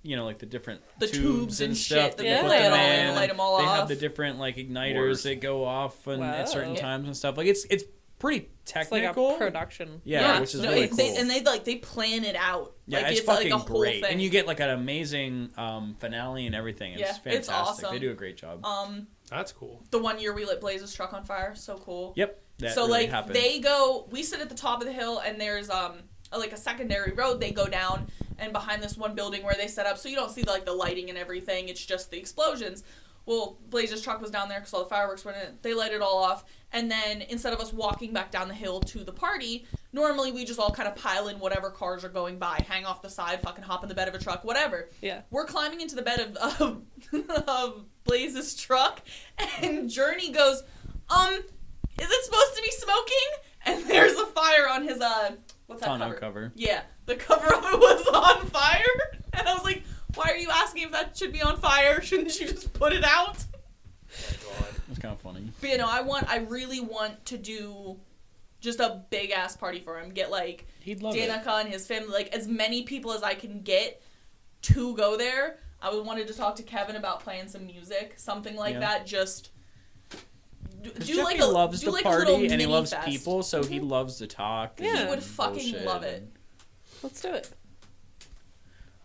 like the different The tubes and stuff shit that that they they put lay it them all in in. and light 'em all They off. have the different like igniters Mortars. that go off and at certain Wow. times and stuff. Like it's pretty It's like technical. a production. Yeah, which is no, really it- cool. they plan it out. Yeah, like, it's like fucking a whole great, thing. and you get like an amazing finale and everything. It's Yeah, fantastic. it's awesome. They do a great job. That's cool. The one year we lit Blaze's truck on fire, so cool. Yep. That So really like happened. we sit at the top of the hill and there's like a secondary road they go down and behind this one building where they set up so you don't see like the lighting and everything, it's just the explosions. Well, Blaze's truck was down there because all the fireworks went in. They light it all off, and then instead of us walking back down the hill to the party, normally we just all kind of pile in whatever cars are going by, hang off the side, fucking hop in the bed of a truck, whatever. Yeah. We're climbing into the bed of Blaze's truck, and Journey goes, is it supposed to be smoking? And there's a fire on his what's that tonneau cover? cover. Yeah, the cover of it was on fire, and I was like, why are you asking if that should be on fire? Shouldn't you just put it out? It's kind of funny. But you know, I really want to do just a big ass party for him. Get like He'd love it. Danica and his family, like as many people as I can get to go there. I would wanted to talk to Kevin about playing some music, something like Yeah. that. Just do like Jeffy loves do to like a little party and he mini loves fest. people, so he loves to talk. Yeah. He would fucking bullshit. love it. Let's do it.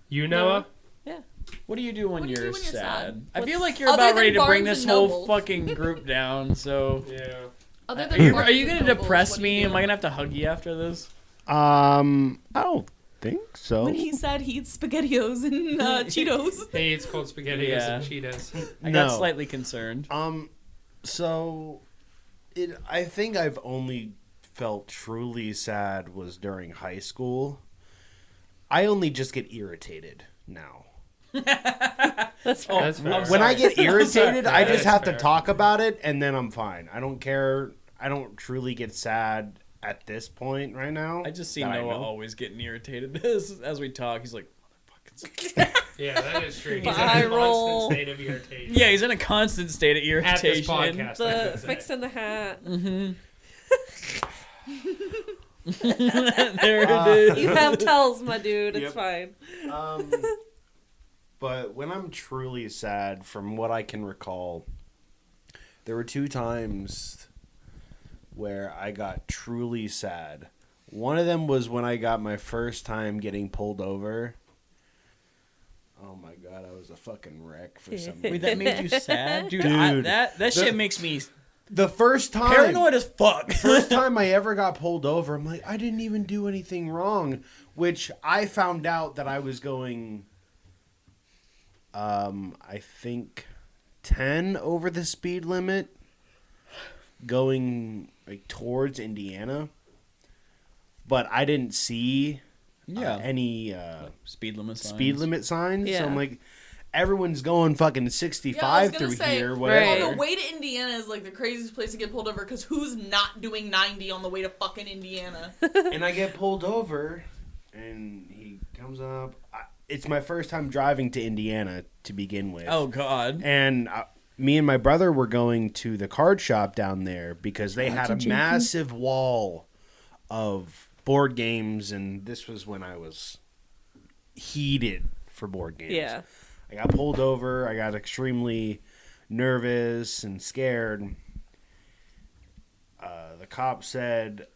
You, Noah? What do you do when What do you do you're when you're sad? sad? I feel like you're Other about than ready to bring Barnes this and whole Nobles. fucking group down. So, Yeah. Other are than you Barnes and gonna Nobles, depress what do you me? do? Am I gonna have to hug you after this? I don't think so. When he said he eats SpaghettiOs and Cheetos. He eats cold spaghetti Yeah. and Cheetos. I got No. slightly concerned. So, I think I've only felt truly sad was during high school. I only just get irritated now. That's Oh, fine. That's fair. When I get irritated, I Yeah, just that's have fair. to talk about it, and then I'm fine. I don't care. I don't truly get sad at this point right now. I just see that I Noah know. always getting irritated as we talk. He's like, Yeah, that is true. He's in a Viral. constant state of irritation. yeah, he's in a constant state of At this irritation. podcast. I The should say. fixing the hat. There it is. You have tells, my dude. It's Yep. fine. But when I'm truly sad, from what I can recall, there were 2 times where I got truly sad. One of them was when I got my first time getting pulled over. Oh my god, I was a fucking wreck for some Wait, reason. that made you sad, dude. Dude, That shit makes me The first time, paranoid as fuck. first time I ever got pulled over, I'm like, I didn't even do anything wrong. Which I found out that I was going, I think 10 over the speed limit, going like towards Indiana. But I didn't see any speed limit signs. speed limit signs. Yeah. So I'm like, everyone's going fucking Yeah, I 65 was gonna through say, here, well, whatever. the way to Indiana is like the craziest place to get pulled over because who's not doing 90 on the way to fucking Indiana? And I get pulled over, and he comes up. It's my first time driving to Indiana to begin with. Oh God. And me and my brother were going to the card shop down there because they had a massive wall of board games, and this was when I was heated for board games. Yeah. I got pulled over. I got extremely nervous and scared. The cop said,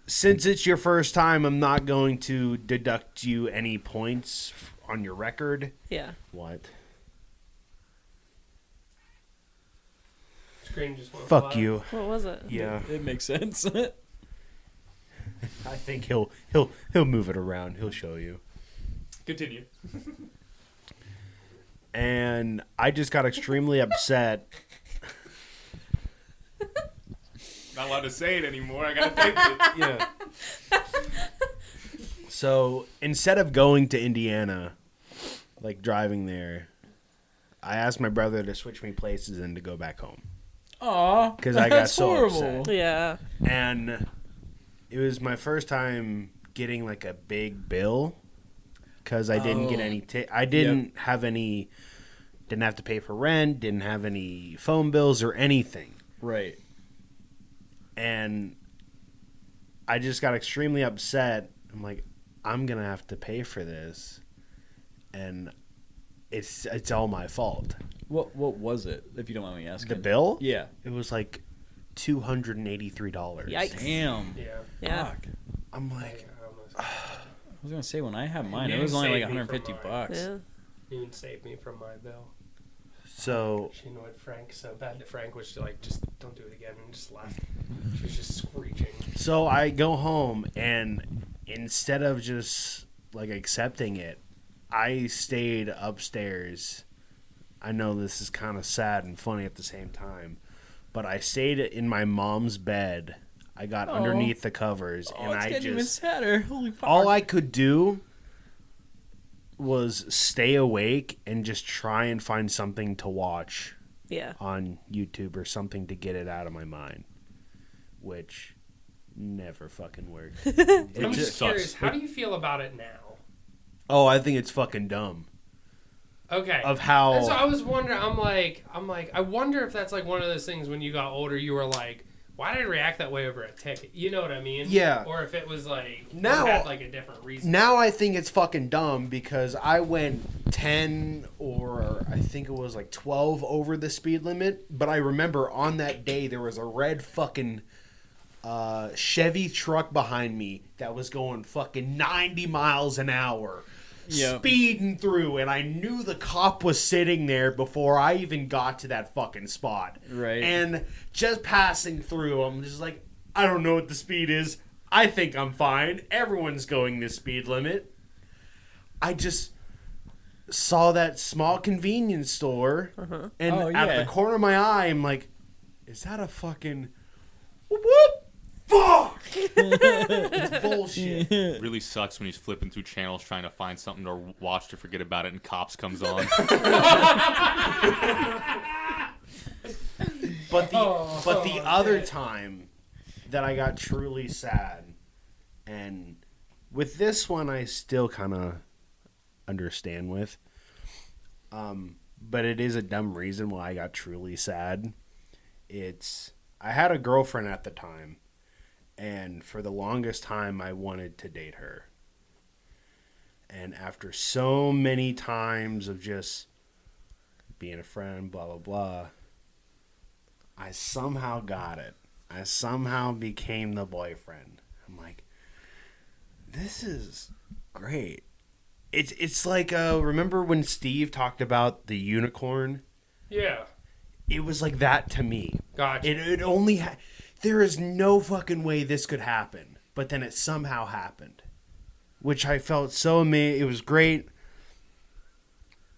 since it's your first time, I'm not going to deduct you any points on your record. Yeah. What? Screen just went Fuck black. you. What was it? Yeah. It makes sense. I think he'll move it around. He'll show you. Continue. And I just got extremely upset. Not allowed to say it anymore. I gotta take it. Yeah. So instead of going to Indiana, like driving there, I asked my brother to switch me places and to go back home. Aw, 'Cause I got that's so horrible. upset. Yeah. And it was my first time getting like a big bill because I didn't get any. I didn't have any. Didn't have to pay for rent. Didn't have any phone bills or anything. Right. And I just got extremely upset. I'm like, I'm gonna have to pay for this, and it's all my fault. What was it, if you don't mind me asking? The bill? Yeah. It was like $283. Yikes. Damn. Yeah. Yeah. Fuck. I'm like, I was gonna say when I had mine, You it was only like saved me 150 from mine. bucks. Yeah. You can save me from my bill. so She annoyed Frank so bad that Frank was like, just don't do it again, and just left. She was just screeching. So I go home, and instead of just like accepting it, I stayed upstairs. I know this is kind of sad and funny at the same time, but I stayed in my mom's bed. I got underneath the covers, Oh, and it's I getting even just sadder. Holy fuck. all I could do was stay awake and just try and find something to watch Yeah. on YouTube or something to get it out of my mind, which never fucking worked. I'm It just just curious, sucks. how do you feel about it now? Oh, I think it's fucking dumb. Okay. Of how And so I was wondering, I'm like, I wonder if that's like one of those things when you got older, you were like, why did I react that way over a ticket? You know what I mean? Yeah. Or if it was like, Now- it had like a different reason. now I think it's fucking dumb because I went 10 or I think it was like 12 over the speed limit, but I remember on that day there was a red fucking Chevy truck behind me that was going fucking 90 miles an hour. Yep. Speeding through, and I knew the cop was sitting there before I even got to that fucking spot. Right. And just passing through, I'm just like, I don't know what the speed is. I think I'm fine. Everyone's going this speed limit. I just saw that small convenience store, and Oh, out of yeah. the corner of my eye, I'm like, is that a fucking whoop whoop? Fuck! It's bullshit. Really sucks when he's flipping through channels trying to find something to watch to forget about it, and Cops comes on. But the other time that I got truly sad, and with this one I still kind of understand with, but it is a dumb reason why I got truly sad. I had a girlfriend at the time, and for the longest time I wanted to date her. And after so many times of just being a friend, blah, blah, blah, I somehow got it. I somehow became the boyfriend. I'm like, this is great. It's like remember when Steve talked about the unicorn? Yeah. It was like that to me. Gotcha. It only there is no fucking way this could happen, but then it somehow happened, which I felt so amazing. It was great,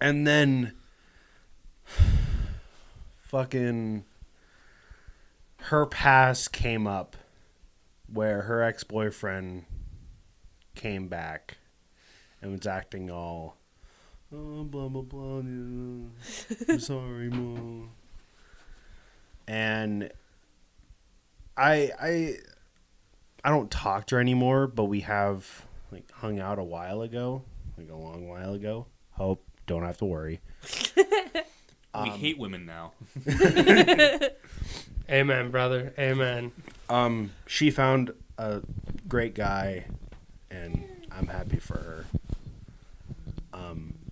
and then fucking her past came up, where her ex-boyfriend came back and was acting all, oh, blah blah blah. Yeah. I'm sorry, Mom. And I don't talk to her anymore, but we have like hung out a while ago, like a long while ago. Hope don't have to worry. We hate women now. Amen, brother. Amen. She found a great guy, and I'm happy for her.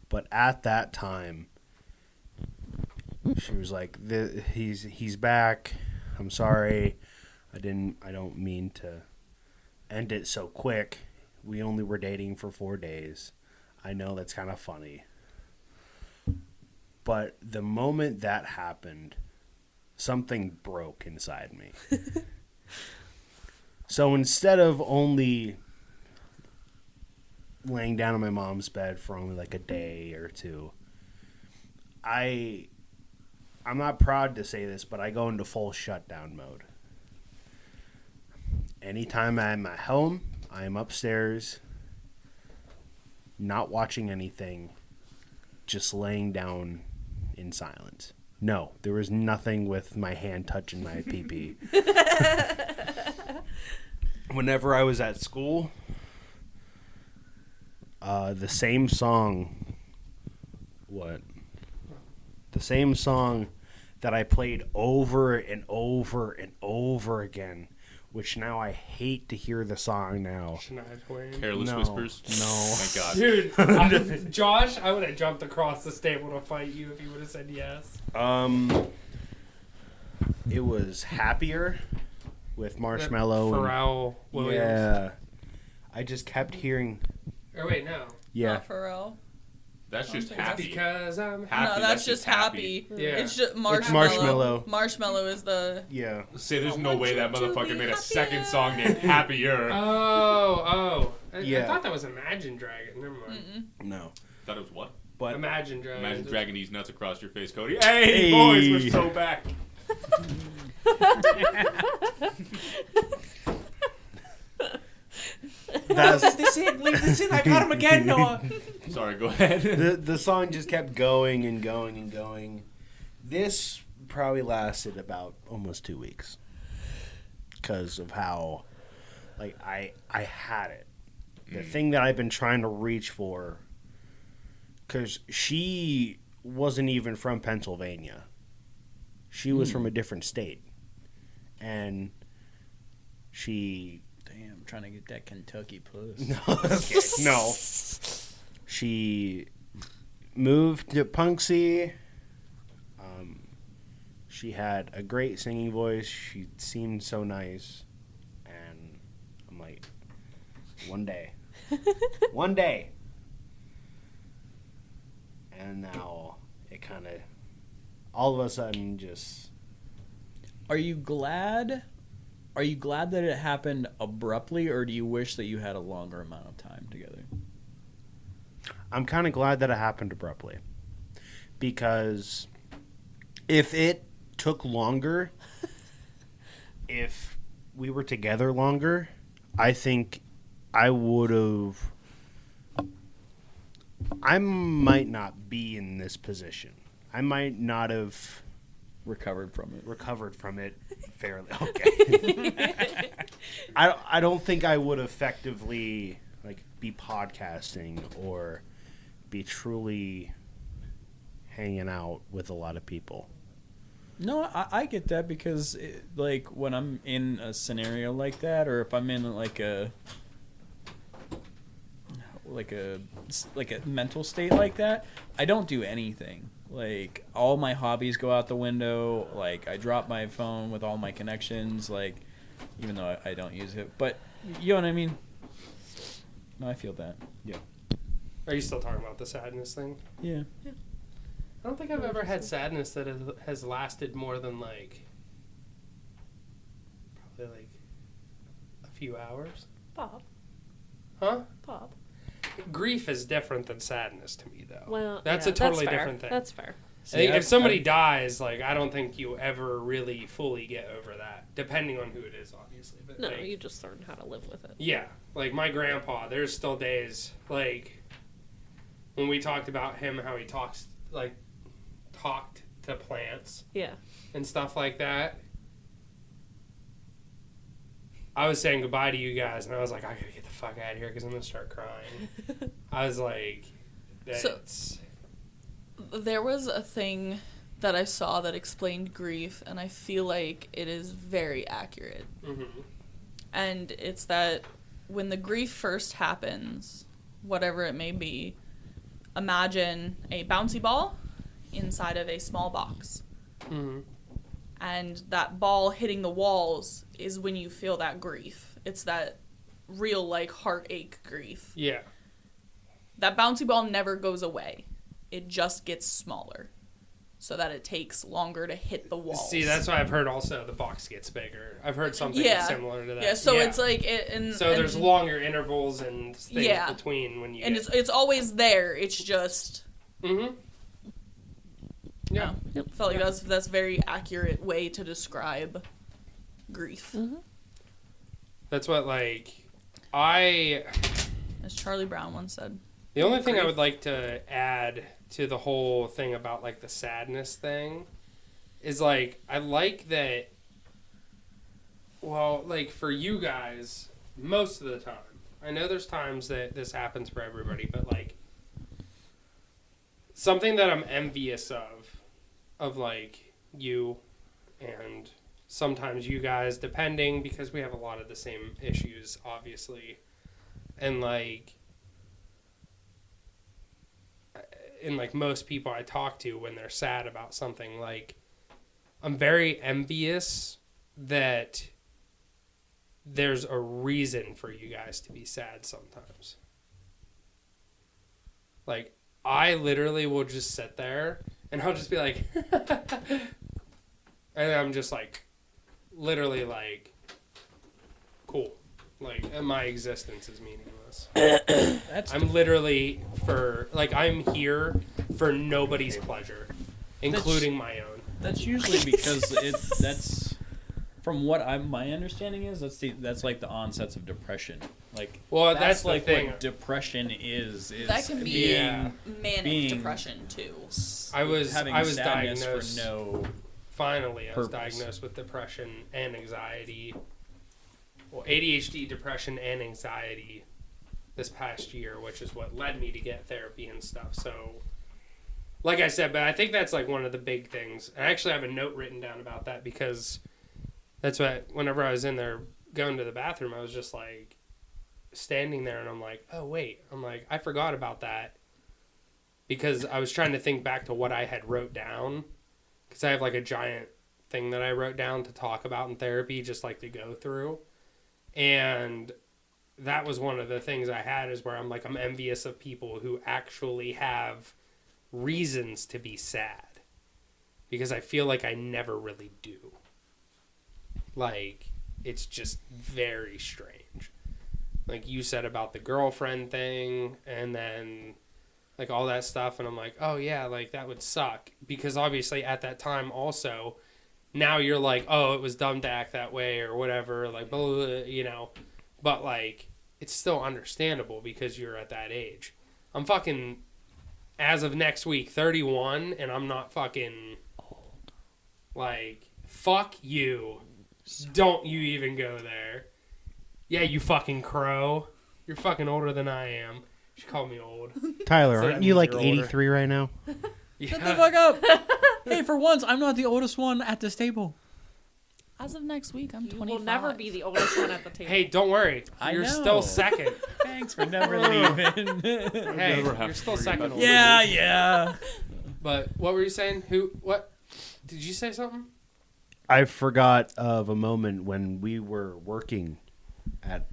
But at that time, she was like, "He's back. I'm sorry. I don't mean to end it so quick. We only were dating for 4 days. I know that's kind of funny." But the moment that happened, something broke inside me. So instead of only laying down on my mom's bed for only like a day or two, I'm not proud to say this, but I go into full shutdown mode. Anytime I'm at home, I'm upstairs, not watching anything, just laying down in silence. No, there was nothing with my hand touching my pee-pee. Whenever I was at school, the same song... What? The same song that I played over and over and over again, which now I hate to hear the song now. Shania Twain. Careless No. Whispers. No. Thank God. Dude, Josh, I would have jumped across this table to fight you if you would have said yes. It was Happier with Marshmello. Pharrell Williams. Yeah. I just kept hearing... Or wait, no. Yeah. Not Pharrell. That's just That's happy. Because I'm Happy, No, that's just happy. Yeah. It's just Marshmello. Marshmello is the. Yeah. Say there's I no want way you that to motherfucker be made a happier. second song named Happier. Oh. I Yeah. thought that was Imagine Dragon. Never mind. No. Thought it was what? But Imagine Dragon. Imagine dragging these nuts across your face, Cody. Hey, Hey. boys, we're so back. that's, this in. Leave this in. I got him again, Noah. Sorry, go ahead. the song just kept going and going and going. This probably lasted about almost 2 weeks because of how, like, I had it. The thing that I've been trying to reach for, because she wasn't even from Pennsylvania. She was from a different state. And she... Damn, I'm trying to get that Kentucky puss. No, okay, no. She moved to Punxsutawney. She had a great singing voice. She seemed so nice. And I'm like, one day. One day. And now it kind of, all of a sudden, just... Are you glad? Are you glad that it happened abruptly, or do you wish that you had a longer amount of time together? I'm kind of glad that it happened abruptly. Because if it took longer, if we were together longer, I think I would have... I might not be in this position. I might not have Recovered from it. fairly. Okay. I don't think I would effectively like be podcasting or be truly hanging out with a lot of people. No, I get that because, like, when I'm in a scenario like that, or if I'm in like a mental state like that, I don't do anything. Like, all my hobbies go out the window. Like, I drop my phone with all my connections. Like, even though I don't use it, but you know what I mean. No, I feel that. Yeah. Are you still talking about the sadness thing? Yeah. I don't think I've ever had sadness that has lasted more than like probably like a few hours. Bob. Huh? Bob. Grief is different than sadness to me, though. Well, that's yeah, a totally fair. different thing. That's fair. I think if somebody dies, like I don't think you ever really fully get over that, depending on who it is, obviously. But No, like, you just learn how to live with it. yeah, like my grandpa. There's still days like when we talked about him, how he talked to plants Yeah. and stuff like that. I was saying goodbye to you guys, and I was like, I gotta get the fuck out of here because I'm gonna start crying. I was like, that's. There was a thing that I saw that explained grief, and I feel like it is very accurate. Mm-hmm. And it's that when the grief first happens, whatever it may be, imagine a bouncy ball inside of a small box. Mm-hmm. And that ball hitting the walls is when you feel that grief. It's that real, like, heartache grief. Yeah. That bouncy ball never goes away. It just gets smaller so that it takes longer to hit the walls. See, that's why I've heard also the box gets bigger. I've heard something similar to that. Yeah, so it's like... there's longer intervals and things between when you it's always there. It's just... Mm-hmm. Yeah. I felt like that's a very accurate way to describe grief. Mm-hmm. That's what, like, as Charlie Brown once said. The only thing I would like to add to the whole thing about, like, the sadness thing is, like, I like that, well, like, for you guys, most of the time, I know there's times that this happens for everybody, but, like, something that I'm envious of, like, you and sometimes you guys, depending, because we have a lot of the same issues, obviously, and, like, most people I talk to when they're sad about something, like, I'm very envious that there's a reason for you guys to be sad sometimes. Like, I literally will just sit there and I'll just be like, and I'm just like, literally like, cool. Like, my existence is meaningless. I'm literally I'm here for nobody's pleasure, including my own. That's usually because that's from what my understanding is that's like the onsets of depression. Like, well, that's like the thing. What depression is that can be being depression too. I was sadness diagnosed for no finally. I was purpose. diagnosed with depression and anxiety. Well, ADHD, depression, and anxiety this past year, which is what led me to get therapy and stuff. So, like I said, but I think that's like one of the big things. I actually have a note written down about that because that's what, whenever I was in there going to the bathroom, I was just like standing there and I'm like, oh, wait. I'm like, I forgot about that because I was trying to think back to what I had wrote down because I have like a giant thing that I wrote down to talk about in therapy, just like to go through. And that was one of the things I had is where I'm like, I'm envious of people who actually have reasons to be sad because I feel like I never really do. Like, it's just very strange. Like you said about the girlfriend thing and then like all that stuff. And I'm like, oh yeah, like that would suck because obviously at that time also, now you're like, oh, it was dumb to act that way or whatever, like, blah, blah, blah, you know. But, like, it's still understandable because you're at that age. I'm fucking, as of next week, 31, and I'm not fucking old. Like, fuck you. Don't you even go there. Yeah, you fucking crow. You're fucking older than I am. She called me old. Tyler, So aren't that you means like you're 83 right now? Yeah. Shut the fuck up! Hey, for once, I'm not the oldest one at this table. As of next week, I'm You 25. will never be the oldest one at the table. Hey, don't worry. You're know. still second. Thanks for never leaving. Hey, Never have you're to still worry second. about oldest. yeah. But what were you saying? What? Did you say something? I forgot of a moment when we were working at...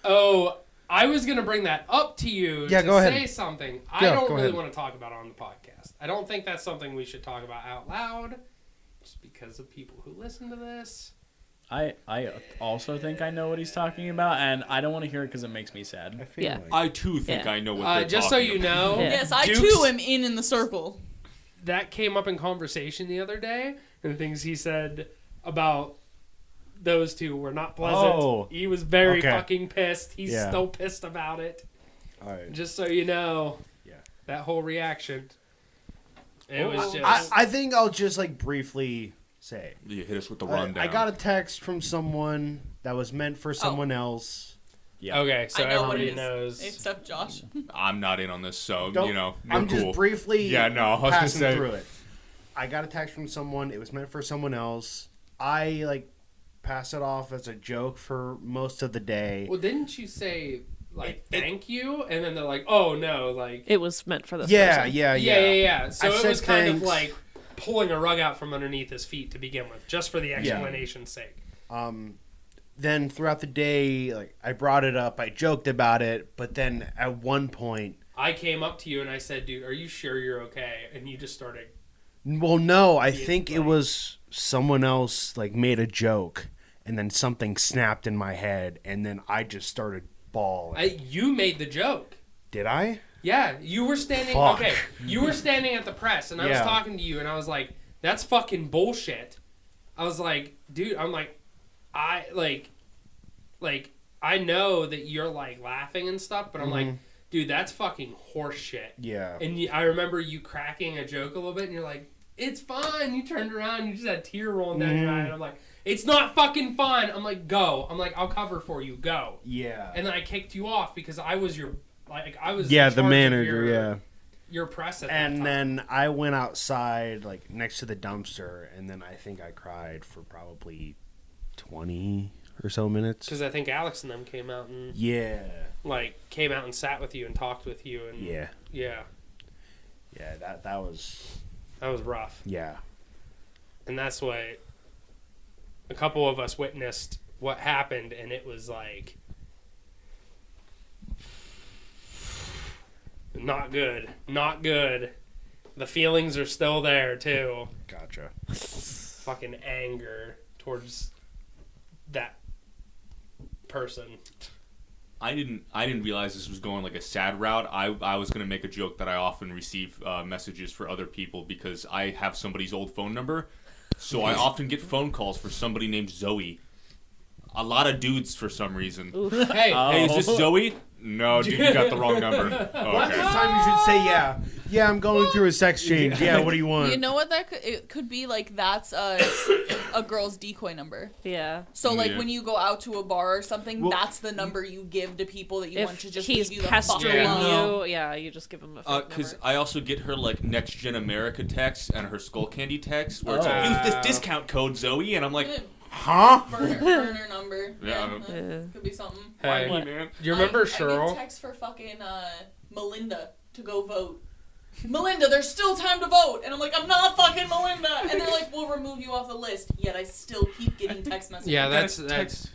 Oh, I was going to bring that up to you to go ahead. say something. I Go don't really ahead. want to talk about it on the podcast. I don't think that's something we should talk about out loud just because of people who listen to this. I also think I know what he's talking about, and I don't want to hear it because it makes me sad. I feel Yeah. like I too think Yeah. I know what they're Just so talking you about. know, Yeah. Yes, I Dukes- too am in the circle. that came up in conversation the other day, and the things he said about those two were not pleasant. Oh. He was very Okay. fucking pissed. He's Yeah. still pissed about it. all right. Just so you know, Yeah. that whole reaction. It was just. I think I'll just like briefly say. You hit us with the rundown. I got a text from someone that was meant for someone else. Yeah. Okay, so I know what everybody it is, knows. except Josh. I'm not in on this, so Don't- you know, we're I'm cool. just briefly Yeah, no, I was gonna passing say- through it. I got a text from someone. It was meant for someone else. I like pass it off as a joke for most of the day. Well, didn't you say like thank you, and then they're like, oh no, like It was meant for this Yeah, person. yeah. So I it said was kind of thanks. like pulling a rug out from underneath his feet to begin with, just for the explanation's sake. Then throughout the day, like I brought it up, I joked about it, but then at one point, I came up to you and I said, dude, are you sure you're okay? And you just started. well, no, I Yeah, think it like- was someone else like made a joke, and then something snapped in my head, and then I just started bawling. You made the joke. Did I? Yeah, you were standing. Fuck. Okay, you were standing at the press, and I was Yeah. talking to you, and I was like, "That's fucking bullshit." I was like, "Dude," I'm like, I I know that you're like laughing and stuff, but I'm like, "Dude, that's fucking horse shit." Yeah. And I remember you cracking a joke a little bit, and you're like, "It's fine." You turned around, you just had a tear rolling down your eye, and I'm like, "It's not fucking fine." I'm like, "Go." I'm like, "I'll cover for you. Go." Yeah. And then I kicked you off because I was your I was Yeah, in the charge of manager, yeah. your press at that And time. then I went outside, like next to the dumpster, and then I think I cried for probably 20 or so minutes. Because I think Alex and them came out and came out and sat with you and talked with you and Yeah. yeah, That was that was rough. yeah. And that's why a couple of us witnessed what happened, and it was like not good, not good. The feelings are still there too. Gotcha. Fucking anger towards that person. I didn't realize this was going like a sad route. I was gonna make a joke that I often receive messages for other people because I have somebody's old phone number, so I often get phone calls for somebody named Zoe. A lot of dudes for some reason. Hey, Hey, is this Zoe? No, dude, you got the wrong number. Next Okay. time you should say yeah. Yeah, I'm going through a sex change. Yeah, what do you want? You know what it could be like? That's a girl's decoy number. Yeah. So like Yeah. when you go out to a bar or something, Well- that's the number you give to people that you want If to just he's leave you the fuck pestering alone. you, yeah, you just give him a fake Because number. I also get her like Next Gen America text and her Skull Candy text where it's Oh. like, use this discount code Zoe, and I'm like, Huh? Burner number. Yeah. Could be something. Hey, why me, man? do you remember I get Cheryl? text for fucking Melinda to go vote. Melinda, there's still time to vote, and I'm like, I'm not fucking Melinda, and they're like, we'll remove you off the list. Yet I still keep getting text messages. Yeah, I got that's a that's text.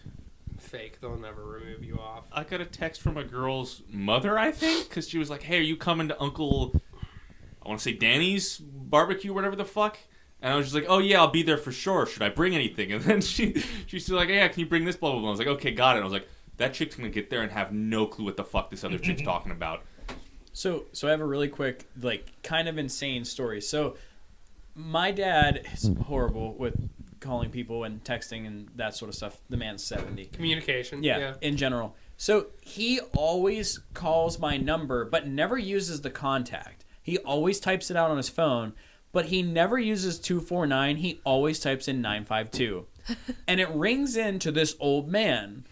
fake. They'll never remove you off. I got a text from a girl's mother, I think, because she was like, "Hey, are you coming to Uncle, I want to say Danny's barbecue, whatever the fuck?" And I was just like, "Oh yeah, I'll be there for sure. Should I bring anything?" And then she's like, "Yeah, can you bring this?" Blah blah blah. I was like, "Okay, got it." And I was like, "That chick's gonna get there and have no clue what the fuck this other chick's talking about." So I have a really quick, like, kind of insane story. So my dad is horrible with calling people and texting and that sort of stuff. The man's 70. Communication. Yeah, in general. So he always calls my number, but never uses the contact. He always types it out on his phone, but he never uses 249. He always types in 952. And it rings into this old man.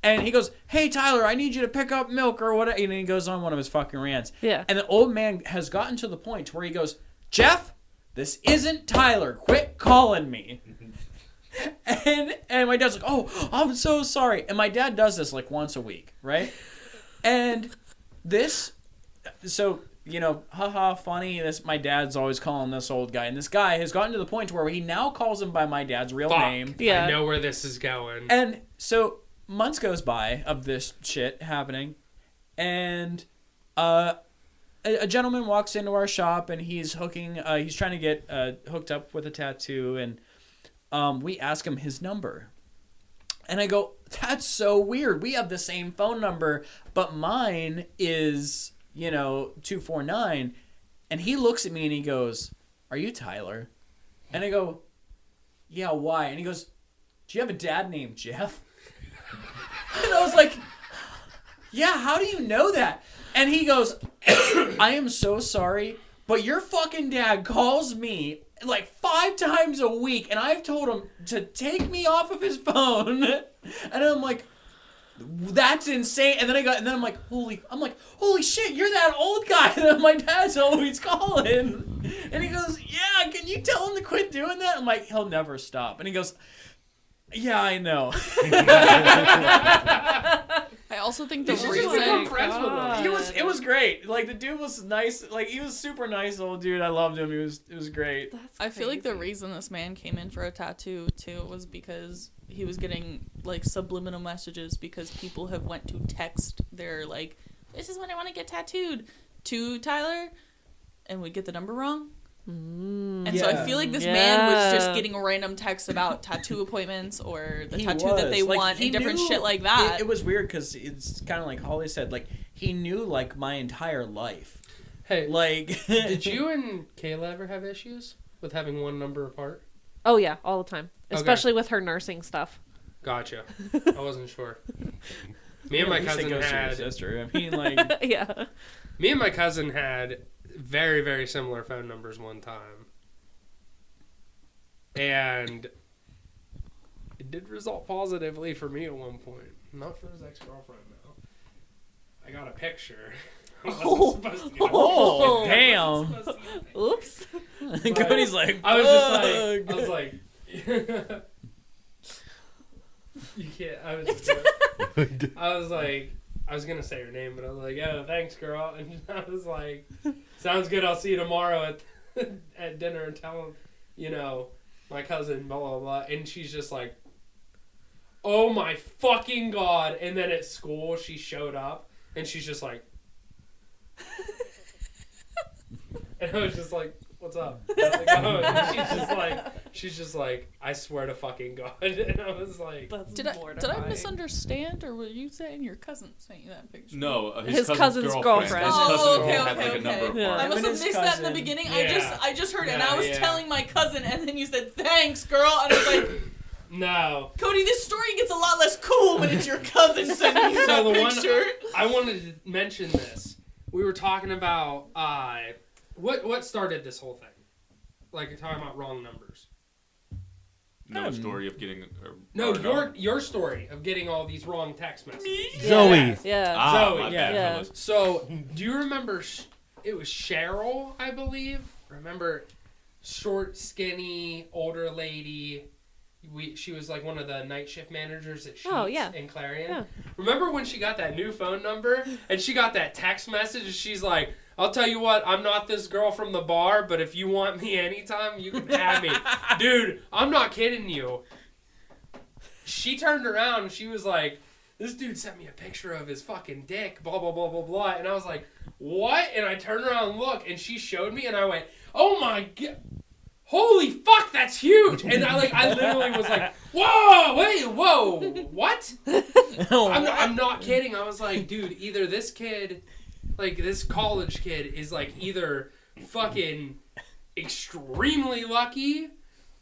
And he goes, "Hey, Tyler, I need you to pick up milk or whatever." And he goes on one of his fucking rants. Yeah. And the old man has gotten to the point where he goes, "Jeff, this isn't Tyler. Quit calling me." And my dad's like, "Oh, I'm so sorry." And my dad does this like once a week, right? And this, so, you know, haha, funny. This, my dad's always calling this old guy. And this guy has gotten to the point where he now calls him by my dad's real Fuck. name. Yeah. I know where this is going. And so months goes by of this shit happening, and a gentleman walks into our shop, and he's trying to get hooked up with a tattoo, and we ask him his number. And I go, that's so weird. We have the same phone number, but mine is, 249. And he looks at me and he goes, are you Tyler? And I go, yeah, why? And he goes, do you have a dad named Jeff? And I was like, yeah, how do you know that? And he goes, I am so sorry, but your fucking dad calls me like 5 times a week, and I've told him to take me off of his phone. And I'm like, that's insane. And then I'm like, holy shit, you're that old guy that my dad's always calling. And he goes, yeah, can you tell him to quit doing that? I'm like, he'll never stop. And he goes, yeah, I know. I also think the Did you just become friends with him? It was great. Like, the dude was nice. Like, he was super nice old dude. I loved him. It was great. That's I feel like the crazy. reason this man came in for a tattoo too was because he was getting like subliminal messages because people have went to text their like, this is what I want to get tattooed to Tyler, and we get the number wrong. And so I feel like this man was just getting random texts about tattoo appointments or the tattoo that they want and different shit like that. It was weird because it's kind of like Holly said. Like, he knew like my entire life. Hey, Like, did you and Kayla ever have issues with having one number apart? Oh yeah, all the time, Okay. especially with her nursing stuff. Gotcha. I wasn't sure. Me and my At least it cousin goes to your had. sister. I mean, like, Yeah. Me and my cousin had very, very similar phone numbers one time. And it did result positively for me at one point. Not for his ex-girlfriend, though. I got a picture. I wasn't supposed to get a oh, picture. damn. I wasn't supposed to get a picture. Oops. Cody's like, I was like, you can't. I was like, I was gonna say her name, but I was like, oh, thanks, girl. And I was like, sounds good. I'll see you tomorrow at dinner and tell him, my cousin, blah, blah, blah. And she's just like, oh my fucking God. And then at school, she showed up and she's just like, and I was just like, what's up? I was like, oh. And she's just like, I swear to fucking God. And I was like, That's Did I mortifying. misunderstand, or were you saying your cousin sent you that picture? No, His cousin's girlfriend. His Oh, cousin okay, had okay, like a number okay. Yeah. apart. I must Him have and his missed that in the cousin. beginning. Yeah. I just heard it, and Yeah, I was yeah. telling my cousin, and then you said, thanks, girl. And I was like, no. Cody, this story gets a lot less cool when it's your cousin sending you So that the one picture. I wanted to mention this. We were talking about what started this whole thing. Like, you're talking about wrong numbers. No story of getting. No, your story of getting all these wrong text messages. Zoe. Yeah. Zoe, my yeah. bad, Yeah. fellas. So, do you remember? It was Cheryl, I believe. Remember, short, skinny, older lady. She was like one of the night shift managers at Sheetz in Clarion. Yeah. Remember when she got that new phone number and she got that text message and she's like, I'll tell you what, I'm not this girl from the bar, but if you want me anytime, you can have me. Dude, I'm not kidding you. She turned around and she was like, this dude sent me a picture of his fucking dick, blah, blah, blah, blah, blah. And I was like, what? And I turned around and looked and she showed me and I went, oh my God. Holy fuck, that's huge! And I literally was like, whoa, wait, whoa, what? I'm not kidding. I was like, dude, either this kid, like this college kid, is like either fucking extremely lucky,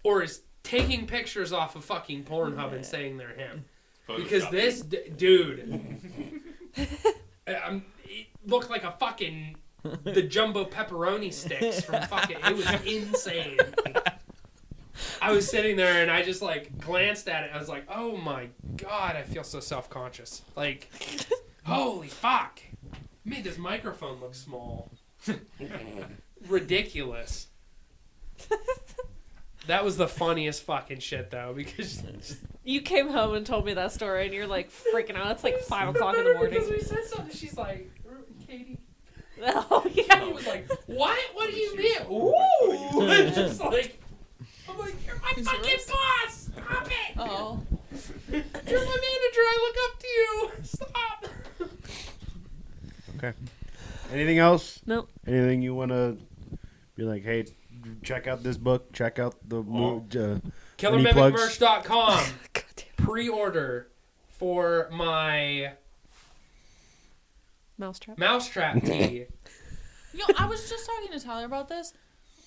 or is taking pictures off of fucking Pornhub and saying they're him. Because this dude, it looked like a fucking. The jumbo pepperoni sticks from fucking... It was insane. I was sitting there and I just like glanced at it. I was like, oh my God, I feel so self-conscious. Like, holy fuck. Made this microphone look small. Ridiculous. That was the funniest fucking shit though, because... You came home and told me that story, and you're like freaking out. It's like 5 o'clock in the morning. Because we said something. She's like, Katie... Oh yeah. I was like, what? What do you mean? Ooh! It's just like, I'm like, you're my Who's fucking yours? boss! Stop it! Oh. You're my manager, I look up to you! Stop! Okay. Anything else? No. Anything you want to be like, hey, check out this book, check out the KillerMimicMerch.com. Pre-order for my Mousetrap tee. I was just talking to Tyler about this.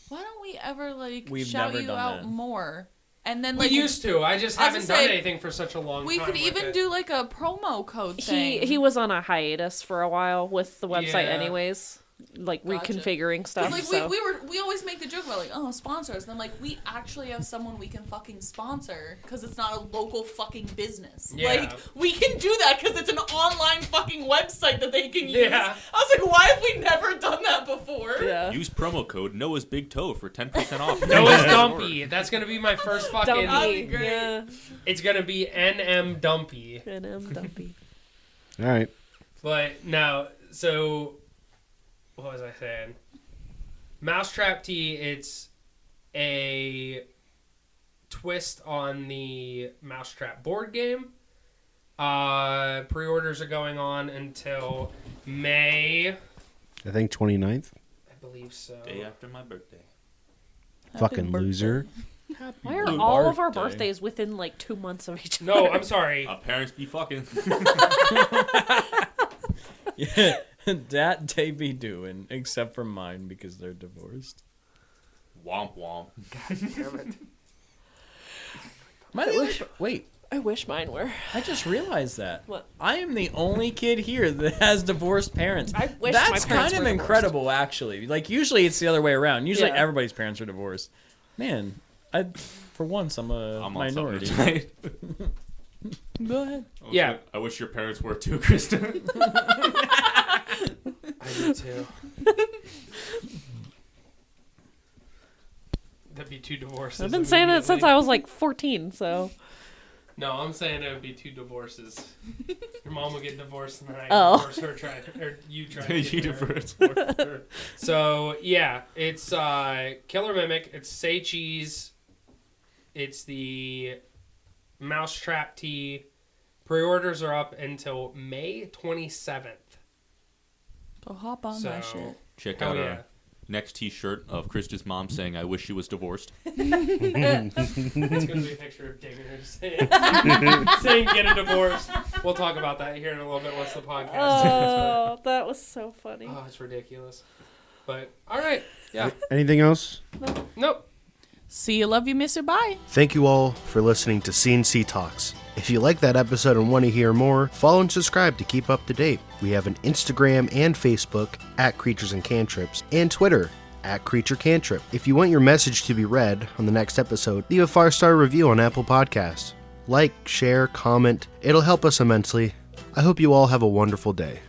Why don't we ever We've shout never you done out that. more? And then We used to. I just I was haven't gonna done say, anything for such a long we time. could with even it. do like a promo code thing. He was on a hiatus for a while with the website, Yeah. anyways, like Gotcha. reconfiguring stuff. Like so. we always make the joke about like, oh, sponsors. And I'm like, we actually have someone we can fucking sponsor because it's not a local fucking business. Yeah. Like we can do that because it's an online fucking website that they can use. Yeah. I was like, why have we never done that before? Yeah. Use promo code Noah's Big Toe for 10% off. Noah's Dumpy. That's gonna be my first fucking. That'd Dumpy. be great. Yeah. It's gonna be NM Dumpy. NM Dumpy. All right. But no, so what was I saying? Mousetrap Tea, it's a twist on the Mousetrap board game. Pre-orders are going on until May. I think 29th. I believe so. Day after my birthday. Fucking loser. Why are Happy all of our birthday. birthdays within like 2 months of each other? No, I'm sorry. Parents be fucking. Yeah, that they be doing, except for mine because they're divorced. Womp womp. Wait, I wish mine were. I just realized that. What? I am the only kid here that has divorced parents. I wish my That's parents kind of were incredible, actually. Like, usually it's the other way around. Usually Yeah. everybody's parents are divorced. Man, for once, I'm a I'm on something minority. tonight. Go ahead. Yeah. I wish your parents were too, Kristen. I do too. That'd be two divorces. I've been saying it since immediately. I was like 14, so. No, I'm saying it would be two divorces. Your mom will get divorced and then I Oh. divorce her, or you try to You get her. divorce. So yeah, it's Killer Mimic. It's Say Cheese. It's the Mousetrap Tea. Pre-orders are up until May 27th. So hop on So that shit. Check hell out yeah. our next T-shirt of Krista's mom saying, "I wish she was divorced." It's gonna be a picture of Digger saying get a divorce. We'll talk about that here in a little bit once the podcast. Oh, that was so funny. Oh, it's ridiculous. But all right, yeah. Anything else? Nope. See you, love you, miss you, bye. Thank you all for listening to CNC Talks. If you like that episode and want to hear more, follow and subscribe to keep up to date. We have an Instagram and Facebook at Creatures and Cantrips, and Twitter at Creature Cantrip. If you want your message to be read on the next episode, leave a 5-star review on Apple Podcasts. Like, share, comment. It'll help us immensely. I hope you all have a wonderful day.